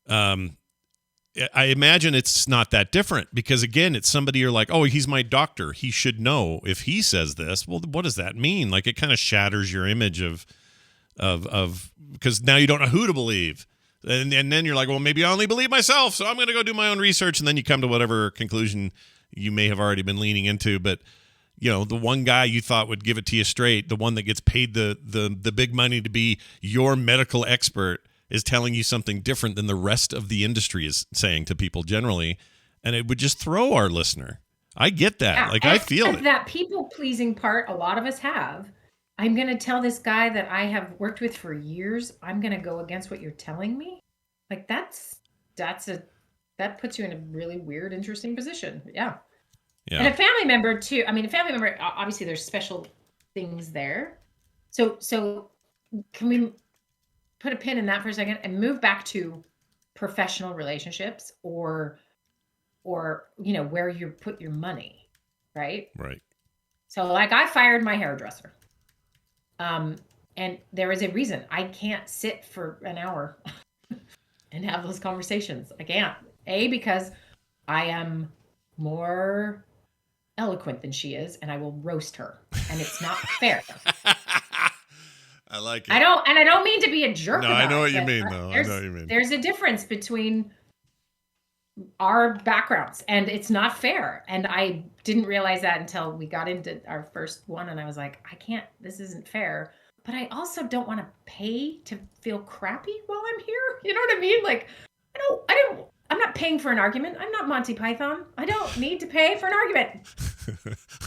I imagine it's not that different because, again, it's somebody you're like, oh, he's my doctor. He should know if he says this. Well, what does that mean? Like, it kind of shatters your image of because now you don't know who to believe. And then you're like, well, maybe I only believe myself, so I'm going to go do my own research. And then you come to whatever conclusion you may have already been leaning into. But, the one guy you thought would give it to you straight, the one that gets paid the big money to be your medical expert, is telling you something different than the rest of the industry is saying to people generally. And it would just throw our listener. I get that. Yeah, like, I feel it. That people-pleasing part, a lot of us have. I'm going to tell this guy that I have worked with for years, I'm going to go against what you're telling me. Like, that puts you in a really weird, interesting position. Yeah. And a family member too. I mean, a family member, obviously there's special things there. So can we put a pin in that for a second and move back to professional relationships or where you put your money, right? Right. So, like, I fired my hairdresser. And there is a reason I can't sit for an hour and have those conversations. I can't. Because I am more eloquent than she is, and I will roast her, and it's not fair. I like it. I don't mean to be a jerk. No, about I know what it, you mean, though. I know what you mean. There's a difference between our backgrounds, and it's not fair. And I didn't realize that until we got into our first one, and I was like, this isn't fair. But I also don't want to pay to feel crappy while I'm here. You know what I mean? Like, I'm not paying for an argument. I'm not Monty Python. I don't need to pay for an argument.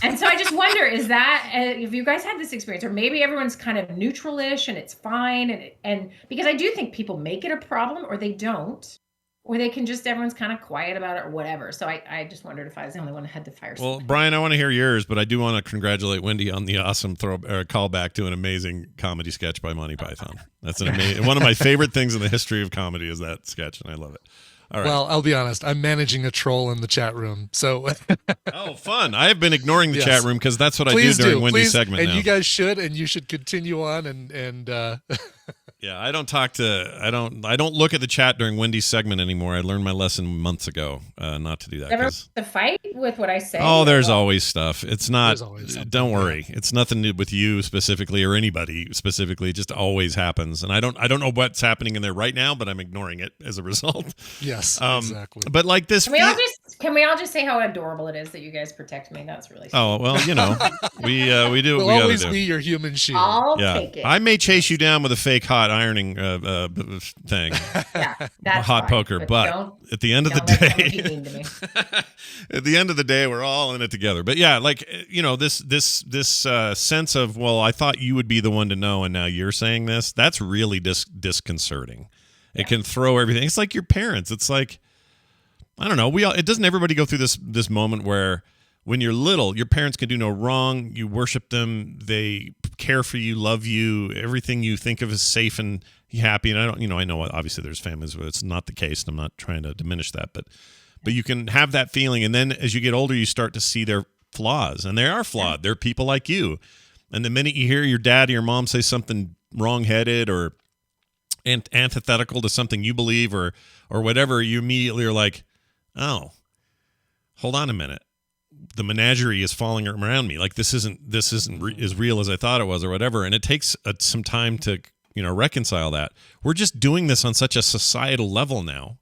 And so I just wonder, is that, if you guys had this experience, or maybe everyone's kind of neutral-ish and it's fine. And because I do think people make it a problem, or they don't, or they can just, everyone's kind of quiet about it or whatever. So I just wondered if I was the only one who had to fire Well, somebody. Brian, I want to hear yours, but I do want to congratulate Wendy on the awesome callback to an amazing comedy sketch by Monty Python. That's an amazing, one of my favorite things in the history of comedy is that sketch, and I love it. All right. Well, I'll be honest. I'm managing a troll in the chat room, so. Oh, fun! I have been ignoring the Yes. chat room because that's what Please I do during Wendy's segment. And now. you guys should, and you should continue on, and Yeah, I don't look at the chat during Wendy's segment anymore. I learned my lesson months ago not to do that. Ever to fight with what I say? Oh, there's always stuff. It's not. Always don't worry. It's nothing new with you specifically or anybody specifically. It just always happens, and I don't know what's happening in there right now, but I'm ignoring it as a result. Yes, exactly. But like this, Can we all just say how adorable it is that you guys protect me? That's really sweet. Oh well, we do what we'll we gotta always do. be your human shield. I'll take it. I may chase you down with a fake hot ironing thing, That's hot fine, poker, but at the end of the day, at the end of the day, we're all in it together. But yeah, like this sense of, well, I thought you would be the one to know, and now you're saying this. That's really disconcerting. It can throw everything. It's like your parents. It's like, I don't know. It doesn't everybody go through this moment where when you're little, your parents can do no wrong. You worship them. They care for you, love you. Everything you think of is safe and happy. And I know obviously there's families where it's not the case. And I'm not trying to diminish that, but you can have that feeling. And then as you get older, you start to see their flaws, and they are flawed. They're people like you. And the minute you hear your dad or your mom say something wrong-headed or antithetical to something you believe or whatever, you immediately are like, oh, hold on a minute. The menagerie is falling around me. Like this isn't as real as I thought it was or whatever. And it takes some time to, reconcile that. We're just doing this on such a societal level now.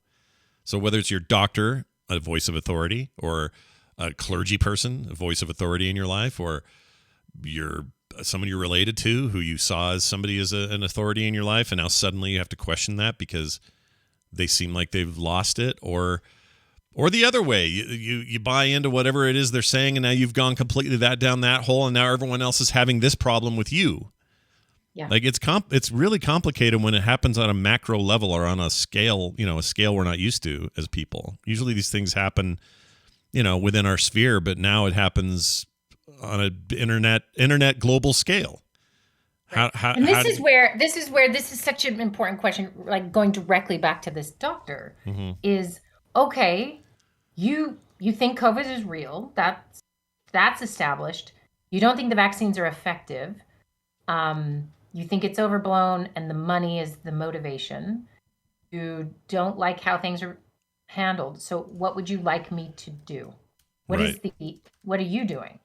So whether it's your doctor, a voice of authority, or a clergy person, a voice of authority in your life, or someone you're related to who you saw as somebody as an authority in your life, and now suddenly you have to question that because they seem like they've lost it, or the other way, you buy into whatever it is they're saying, and now you've gone completely down that hole, and now everyone else is having this problem with you. Yeah. Like it's really complicated when it happens on a macro level or on a scale, a scale we're not used to as people. Usually these things happen, within our sphere, but now it happens on an internet global scale. This is such an important question, like going directly back to this doctor, is okay, you think COVID is real, that's established. You don't think the vaccines are effective. You think it's overblown and the money is the motivation. You don't like how things are handled. So what would you like me to do? What are you doing?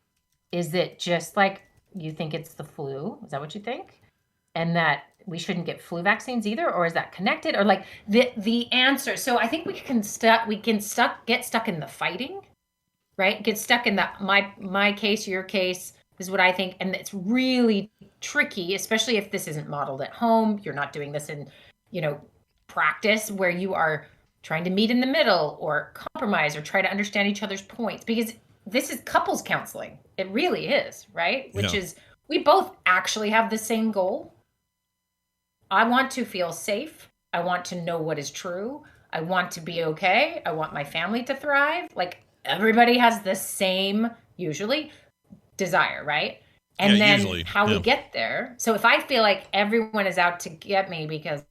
Is it just like you think it's the flu? Is that what you think? And that we shouldn't get flu vaccines either? Or is that connected? Or like the answer. So I think we get stuck in the fighting, right? Get stuck in the my case, your case. Is what I think. And it's really tricky, especially if this isn't modeled at home. You're not doing this in, practice where you are trying to meet in the middle or compromise or try to understand each other's points, because this is couples counseling. It really is, right? Which is, we both actually have the same goal. I want to feel safe. I want to know what is true. I want to be okay. I want my family to thrive. Like everybody has the same, usually, desire, right? And then usually, how we get there. So if I feel like everyone is out to get me because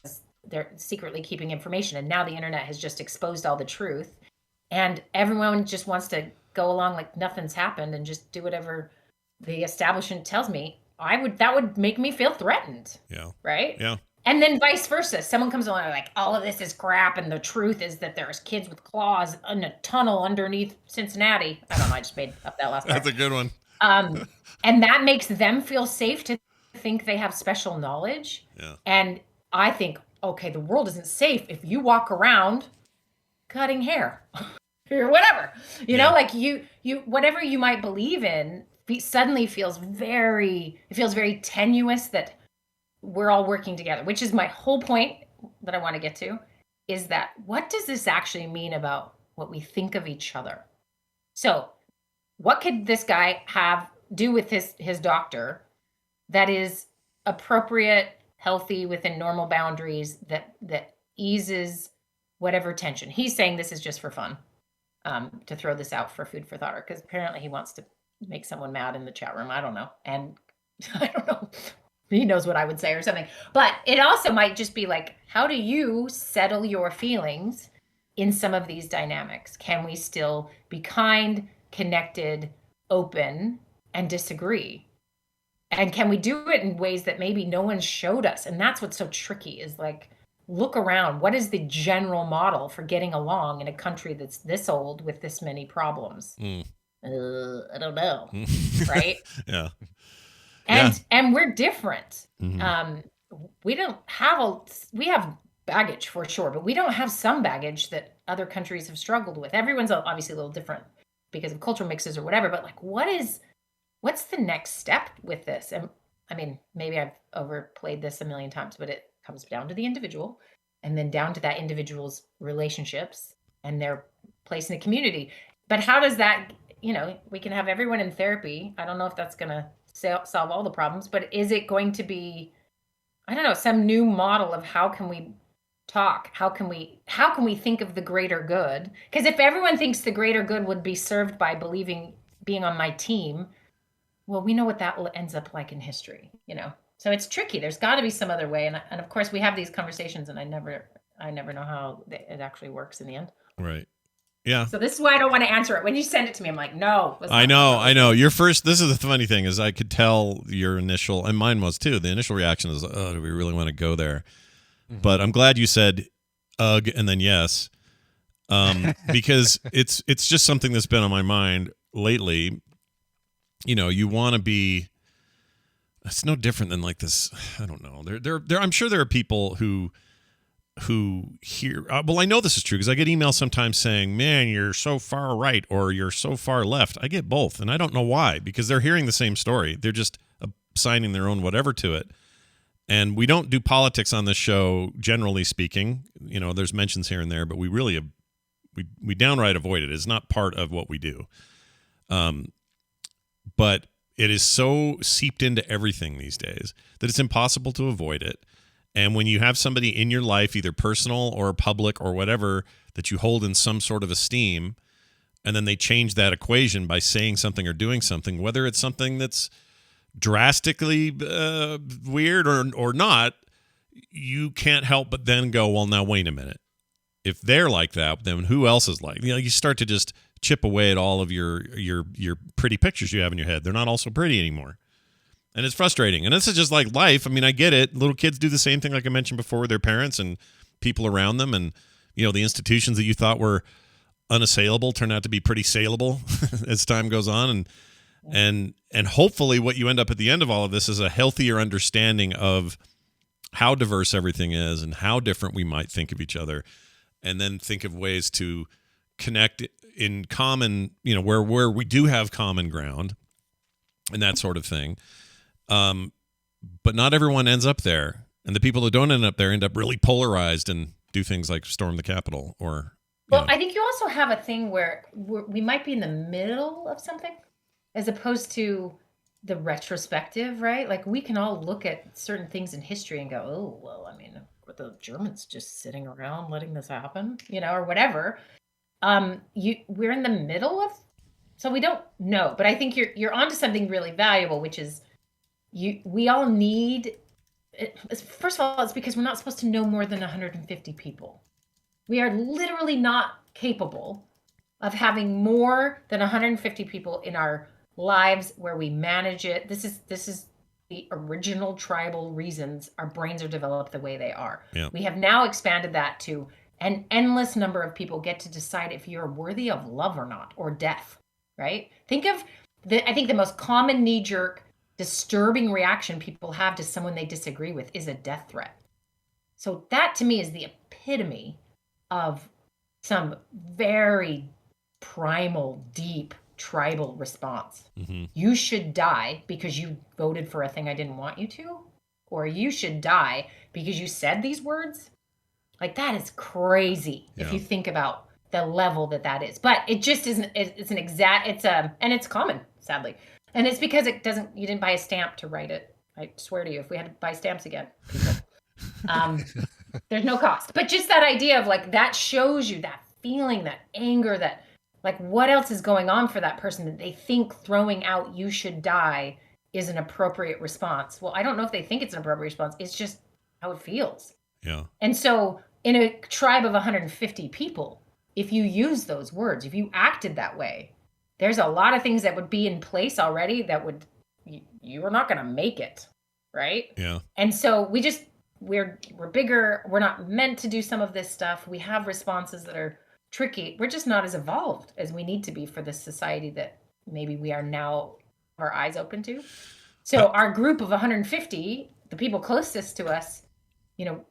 they're secretly keeping information, and now the internet has just exposed all the truth, and everyone just wants to go along like nothing's happened and just do whatever the establishment tells me, that would make me feel threatened. Yeah. Right? Yeah. And then vice versa. Someone comes along and like, all of this is crap, and the truth is that there's kids with claws in a tunnel underneath Cincinnati. I don't know, I just made up that last part. That's a good one. And that makes them feel safe to think they have special knowledge. Yeah. And I think, okay, the world isn't safe if you walk around cutting hair or whatever, you know, like you whatever you might believe in suddenly feels very tenuous that we're all working together, which is my whole point that I want to get to, is that what does this actually mean about what we think of each other? So what could this guy do with his doctor that is appropriate, healthy, within normal boundaries, that eases whatever tension? He's saying this is just for fun, to throw this out for food for thought, because apparently he wants to make someone mad in the chat room. I don't know. And I don't know. He knows what I would say or something. But it also might just be like, how do you settle your feelings in some of these dynamics? Can we still be kind, connected, open, and disagree? And can we do it in ways that maybe no one showed us? And that's what's so tricky, is like, look around. What is the general model for getting along in a country that's this old with this many problems? I don't know. Right? Yeah. And we're different. Mm-hmm. We have baggage for sure, but we don't have some baggage that other countries have struggled with. Everyone's obviously a little different because of cultural mixes or whatever, but like, what's the next step with this? And I mean, maybe I've overplayed this a million times, but it comes down to the individual, and then down to that individual's relationships and their place in the community. But how does that, we can have everyone in therapy. I don't know if that's going to solve all the problems, but is it going to be, I don't know, some new model of how can we talk? How can we think of the greater good? Because if everyone thinks the greater good would be served by being on my team, well, we know what that ends up like in history, So it's tricky. There's got to be some other way. And of course we have these conversations, and I never know how it actually works in the end. Right. Yeah. So this is why I don't want to answer it. When you send it to me, I'm like, no. I know. Your first, this is the funny thing, is I could tell your initial, and mine was too, the initial reaction is, oh, do we really want to go there? Mm-hmm. But I'm glad you said ugh and then yes. Because it's just something that's been on my mind lately. You know, you want to be. It's no different than like this. I don't know. There. I'm sure there are people who hear. Well, I know this is true because I get emails sometimes saying, "Man, you're so far right" or "You're so far left." I get both, and I don't know why, because they're hearing the same story. They're just assigning their own whatever to it. And we don't do politics on this show, generally speaking. You know, there's mentions here and there, but we really we downright avoid it. It's not part of what we do. But it is so seeped into everything these days that it's impossible to avoid it. And when you have somebody in your life, either personal or public or whatever, that you hold in some sort of esteem, and then they change that equation by saying something or doing something, whether it's something that's drastically weird or not, you can't help but then go, well, now wait a minute. If they're like that, then who else is like? You know, you start to just chip away at all of your pretty pictures you have in your head. They're not all so pretty anymore. And it's frustrating. And this is just like life. I mean, I get it. Little kids do the same thing, like I mentioned before, with their parents and people around them. And, you know, the institutions that you thought were unassailable turn out to be pretty saleable as time goes on. And hopefully what you end up at the end of all of this is a healthier understanding of how diverse everything is and how different we might think of each other. And then think of ways to connect in common, you know, where we do have common ground and that sort of thing. But not everyone ends up there. And the people that don't end up there end up really polarized and do things like storm the Capitol or... Well, I think you also have a thing where we might be in the middle of something as opposed to the retrospective, right? Like we can all look at certain things in history and go, oh, well, I mean, were the Germans just sitting around letting this happen, you know, or whatever. We're in the middle of, so we don't know. But I think you're onto something really valuable, which is we all need. First of all, it's because we're not supposed to know more than 150 people. We are literally not capable of having more than 150 people in our lives where we manage it. This is the original tribal reasons our brains are developed the way they are. Yeah. We have now expanded that to an endless number of people get to decide if you're worthy of love or not, or death, right? Think of I think the most common knee-jerk, disturbing reaction people have to someone they disagree with is a death threat. So that to me is the epitome of some very primal, deep tribal response. Mm-hmm. You should die because you voted for a thing I didn't want you to, or you should die because you said these words. Like that is crazy if you think about the level that is. But it just isn't. And it's common, sadly, and it's because you didn't buy a stamp to write it. I swear to you, if we had to buy stamps again, people, there's no cost. But just that idea of like that shows you that feeling, that anger, that like what else is going on for that person that they think throwing out "you should die" is an appropriate response. Well, I don't know if they think it's an appropriate response. It's just how it feels. Yeah. And so in a tribe of 150 people, if you use those words, if you acted that way, there's a lot of things that would be in place already that would, you are not going to make it. Right. Yeah. And so we're bigger. We're not meant to do some of this stuff. We have responses that are tricky. We're just not as evolved as we need to be for this society that maybe we are now our eyes open to. So our group of 150, the people closest to us, you know,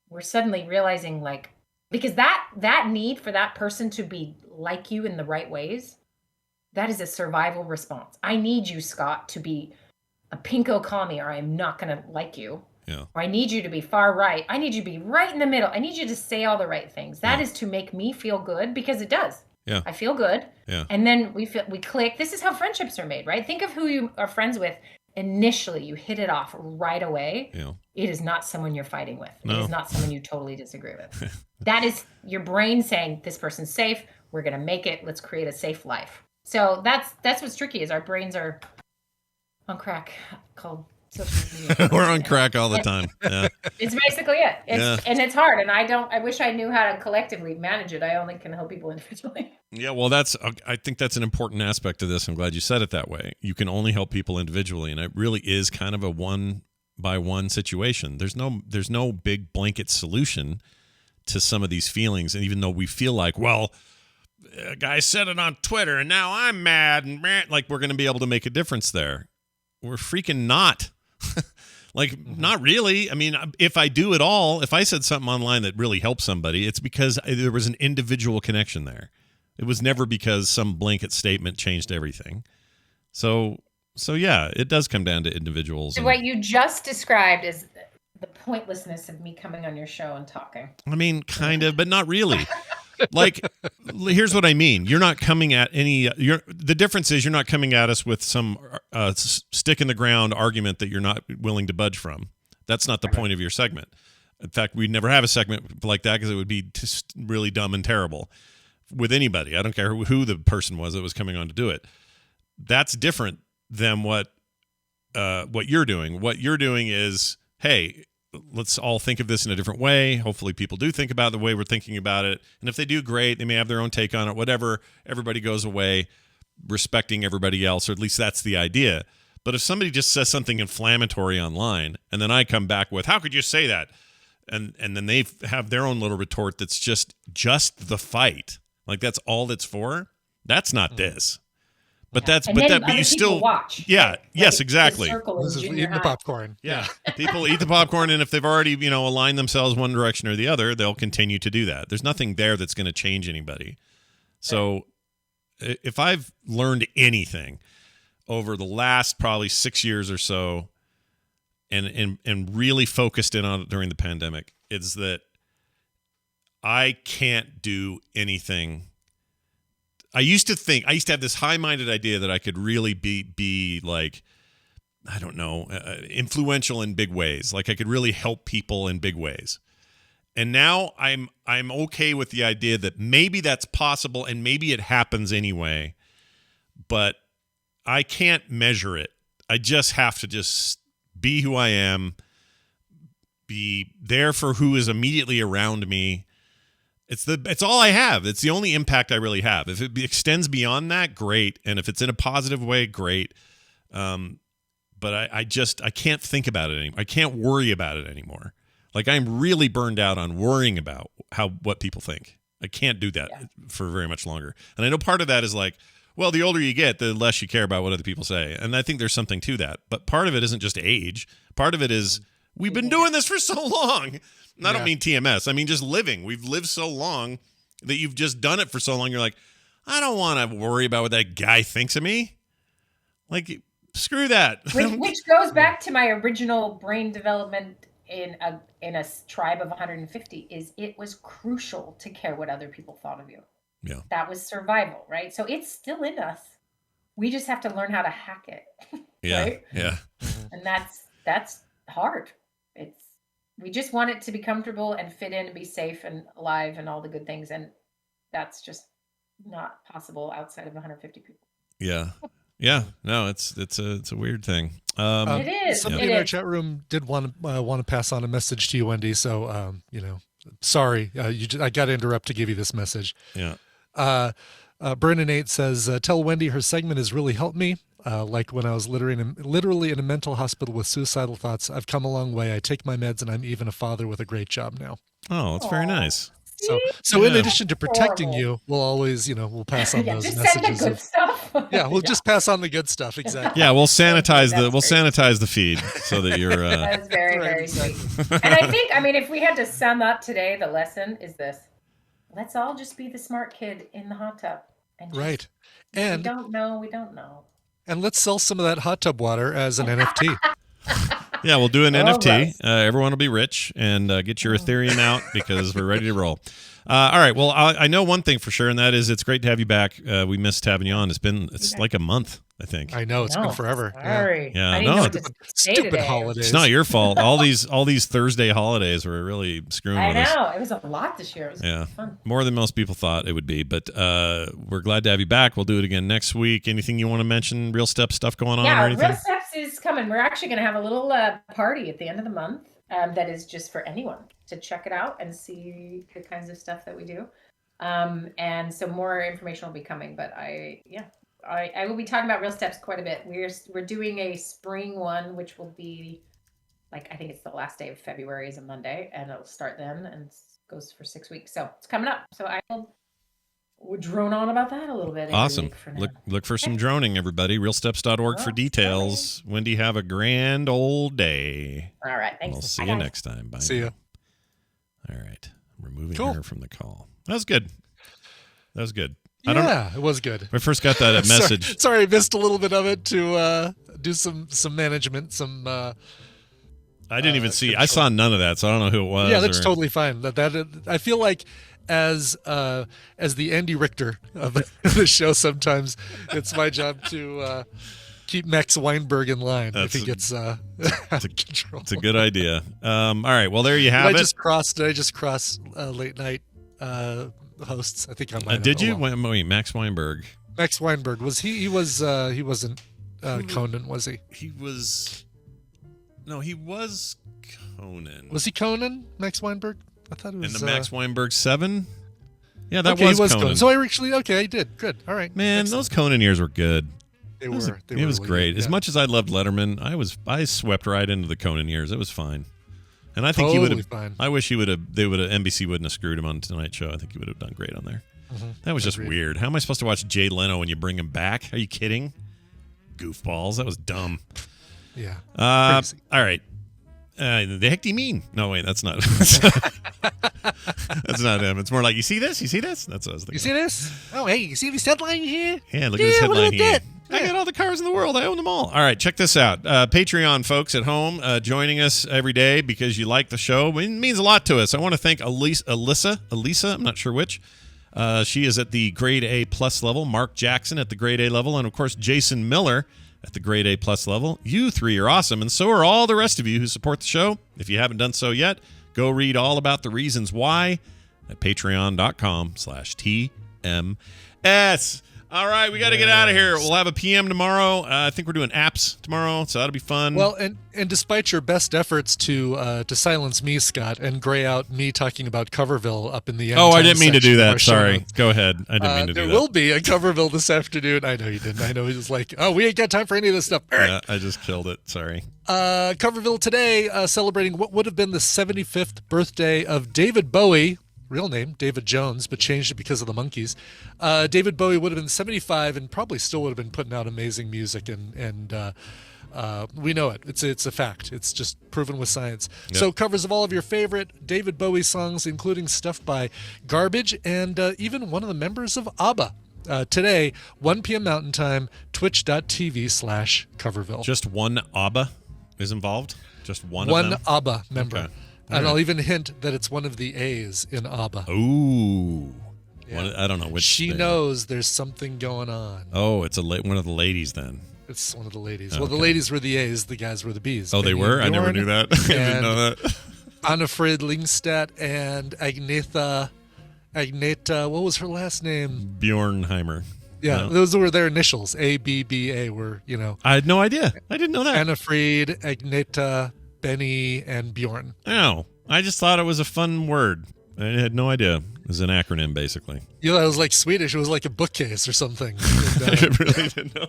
we're suddenly realizing like, because that need for that person to be like you in the right ways, that is a survival response. I need you, Scott, to be a pinko commie or I'm not going to like you. Yeah. Or I need you to be far right. I need you to be right in the middle. I need you to say all the right things. That is to make me feel good because it does. Yeah. I feel good. Yeah. And then we click. This is how friendships are made, right? Think of who you are friends with. Initially, you hit it off right away. Yeah. It is not someone you're fighting with. No. It is not someone you totally disagree with. That is your brain saying, this person's safe. We're going to make it. Let's create a safe life. So that's what's tricky is our brains are on crack called social media. We're on crack all the time. Yeah. It's basically it. And it's hard. And I wish I knew how to collectively manage it. I only can help people individually. Yeah, well, I think that's an important aspect of this. I'm glad you said it that way. You can only help people individually, and it really is kind of a one-by-one situation. There's no big blanket solution to some of these feelings. And even though we feel like, well, a guy said it on Twitter and now I'm mad and like we're going to be able to make a difference there. We're freaking not. Not really. I mean, if I do at all, if I said something online that really helped somebody, it's because there was an individual connection there. It was never because some blanket statement changed everything. So yeah, it does come down to individuals. So what you just described is the pointlessness of me coming on your show and talking. I mean, kind of, but not really. Like, here's what I mean. You're not coming at the difference is you're not coming at us with some stick in the ground argument that you're not willing to budge from. That's not the point of your segment. In fact, we'd never have a segment like that because it would be just really dumb and terrible with anybody. I don't care who the person was that was coming on to do it. That's different than what you're doing. What you're doing is, hey, let's all think of this in a different way. Hopefully people do think about it the way we're thinking about it. And if they do, great. They may have their own take on it, whatever. Everybody goes away respecting everybody else, or at least that's the idea. But if somebody just says something inflammatory online, and then I come back with, how could you say that? And then they have their own little retort that's just the fight. Like that's all it's for. That's not this. But but you still watch. Yeah. Right? Yes, exactly. This is eating the popcorn. Yeah. People eat the popcorn, and if they've already, aligned themselves one direction or the other, they'll continue to do that. There's nothing there that's going to change anybody. So if I've learned anything over the last probably 6 years or so, and really focused in on it during the pandemic, it's that I can't do anything. I used to have this high-minded idea that I could really be like, I don't know, influential in big ways. Like I could really help people in big ways. And now I'm okay with the idea that maybe that's possible and maybe it happens anyway, but I can't measure it. I just have to just be who I am, be there for who is immediately around me. It's all I have. It's the only impact I really have. If it extends beyond that, great. And if it's in a positive way, great. But I can't think about it anymore. I can't worry about it anymore. Like I'm really burned out on worrying about what people think. I can't do that for very much longer. And I know part of that is like, well, the older you get, the less you care about what other people say. And I think there's something to that. But part of it isn't just age. Part of it is we've been doing this for so long. And I don't mean TMS. I mean just living. We've lived so long that you've just done it for so long. You're like, I don't want to worry about what that guy thinks of me. Like, screw that. Which goes back to my original brain development in a tribe of 150 is it was crucial to care what other people thought of you. Yeah. That was survival, right? So it's still in us. We just have to learn how to hack it. Yeah. Right? Yeah. And that's hard. We just want it to be comfortable and fit in and be safe and alive and all the good things. And that's just not possible outside of 150 people. Yeah. Yeah. No, it's a weird thing. It is. Somebody in our chat room did want to pass on a message to you, Wendy. So, sorry, I got to interrupt to give you this message. Yeah. Brennan 8 says, tell Wendy her segment has really helped me. Like when I was literally in a mental hospital with suicidal thoughts. I've come a long way. I take my meds and I'm even a father with a great job now. Oh, that's very nice. So in addition to protecting you, we'll always, we'll pass on those just messages. Send the good stuff. We'll just pass on the good stuff. Exactly. Yeah, we'll sanitize the feed so that you're. That's very, very sweet. And I think, if we had to sum up today, the lesson is this: let's all just be the smart kid in the hot tub. And right. And we don't know. And let's sell some of that hot tub water as an NFT. Yeah, we'll do an NFT. Right. Everyone will be rich and get your Ethereum out because we're ready to roll. All right. Well, I know one thing for sure, and that is it's great to have you back. We missed having you on. It's like a month, I think. I know it's been forever. Sorry. Yeah. I didn't know what to say Stupid today. holidays. It's not your fault. All these Thursday holidays were really screwing with us. I know. It was a lot this year. It was fun. More than most people thought it would be. But we're glad to have you back. We'll do it again next week. Anything you want to mention? Real Steps stuff going on or anything? Real Steps is coming. We're actually going to have a little party at the end of the month that is just for anyone to check it out and see the kinds of stuff that we do. And so more information will be coming. But I will be talking about Real Steps quite a bit. We're doing a spring one, which will be I think it's the last day of February is a Monday, and it'll start then. And goes for 6 weeks. So it's coming up. So I will drone on about that a little bit. Awesome. Look for some droning, everybody. Realsteps.org for details. Wendy, have a grand old day. All right. Thanks. We'll see you next time. Bye. See you. All right. I'm removing her from the call. That was good. Yeah, it was good. I first got that message. Sorry, I missed a little bit of it to do some management, I didn't even see. I saw none of that, so I don't know who it was. Yeah, that's totally fine. That I feel like as the Andy Richter of the show, sometimes it's my job to keep Max Weinberg in line if he gets out of control. It's a good idea. All right, well there you have it. Did I just cross late night hosts? I think I might. Did you? Wait, Max Weinberg. Max Weinberg was he? He wasn't Conan, was he? He was. No, he was Conan. Was he Conan? Max Weinberg? I thought it was. In the Max Weinberg 7? Yeah, that was Conan. Conan. So I actually, I did. Good. All right. Man, those Conan years were good. It was really great. Good, yeah. As much as I loved Letterman, I swept right into the Conan years. It was fine. And I think he would have. I wish NBC wouldn't have screwed him on Tonight Show. I think he would have done great on there. Mm-hmm. That was just weird. How am I supposed to watch Jay Leno when you bring him back? Are you kidding? Goofballs. That was dumb. Yeah. All right. The heck do you mean? No, wait, that's not. That's not him. It's more like, you see this? You see this? That's what I was thinking. You see this? Oh, hey, you see this headline here? Yeah, look at this headline here. I got all the cars in the world. I own them all. All right, check this out. Patreon folks at home joining us every day because you like the show. It means a lot to us. I want to thank Elisa, I'm not sure which. She is at the grade A plus level. Mark Jackson at the grade A level. And, of course, Jason Miller at the grade A plus level. You three are awesome, and so are all the rest of you who support the show. If you haven't done so yet, go read all about the reasons why at patreon.com/TMS. All right, we got to get out of here. We'll have a PM tomorrow. I think we're doing apps tomorrow, so that'll be fun. Well, and despite your best efforts to silence me, Scott, and gray out me talking about Coverville up in the end. Oh, I didn't mean to do that. Sorry. Go ahead. I didn't mean to do that. There will be a Coverville this afternoon. I know you didn't. I know he was like, oh, we ain't got time for any of this stuff. Yeah, I just killed it. Sorry. Coverville today celebrating what would have been the 75th birthday of David Bowie. Real name, David Jones, but changed it because of the Monkees. David Bowie would have been 75 and probably still would have been putting out amazing music, and we know it. It's a fact. It's just proven with science. Yep. So covers of all of your favorite David Bowie songs, including stuff by Garbage and even one of the members of ABBA. Today, 1 p.m. Mountain Time, twitch.tv/Coverville. Just one ABBA is involved? Just one of them? One ABBA member. Okay. And right. I'll even hint that it's one of the A's in ABBA. Ooh. Yeah. I don't know which. She knows there's something going on. Oh, it's one of the ladies then. It's one of the ladies. Okay. Well, the ladies were the A's, the guys were the B's. Oh, they were? I never knew that. I didn't know that. Anna-Frid Lyngstad and Agnetha, what was her last name? Bjornheimer. Yeah, no. Those were their initials. ABBA were, I had no idea. I didn't know that. Anna-Frid, Agnetha, Benny, and Bjorn. Oh, I just thought it was a fun word. I had no idea. It was an acronym, basically. It was like Swedish. It was like a bookcase or something. I really didn't know.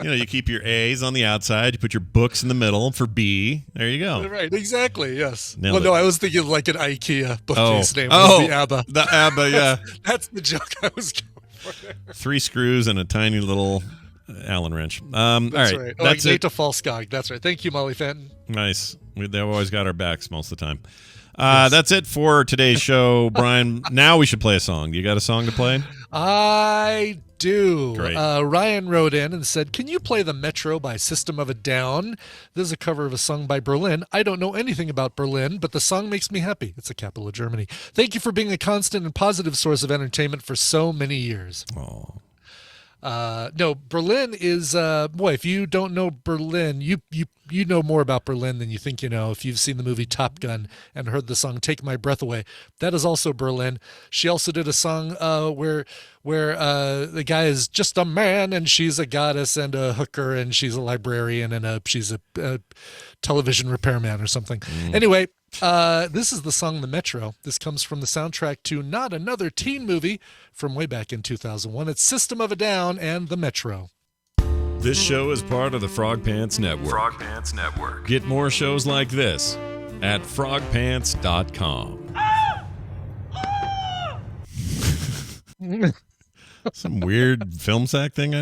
You keep your A's on the outside. You put your books in the middle for B. There you go. Right, exactly, yes. Nailed no, I was thinking of like an IKEA bookcase name. The ABBA. The ABBA, yeah. That's the joke I was going for there. 3 screws and a tiny little Allen wrench. All right. Right. That's it. Falskog. That's right. Thank you, Molly Fenton. Nice. They've always got our backs most of the time. Yes. That's it for today's show, Brian. Now we should play a song. You got a song to play? I do. Great. Ryan wrote in and said, can you play The Metro by System of a Down? This is a cover of a song by Berlin. I don't know anything about Berlin, but the song makes me happy. It's the capital of Germany. Thank you for being a constant and positive source of entertainment for so many years. Oh. No, Berlin is boy, if you don't know Berlin, you know more about Berlin than you think you know. If you've seen the movie Top Gun and heard the song Take My Breath Away, that is also Berlin. She also did a song where the guy is just a man and she's a goddess and a hooker and she's a librarian and she's a television repairman or something. Anyway, this is the song The Metro. This comes from the soundtrack to Not Another Teen Movie from way back in 2001. It's System of a Down and The Metro. This show is part of the Frog Pants Network. Frog Pants Network. Get more shows like this at frogpants.com. Some weird film sack thing I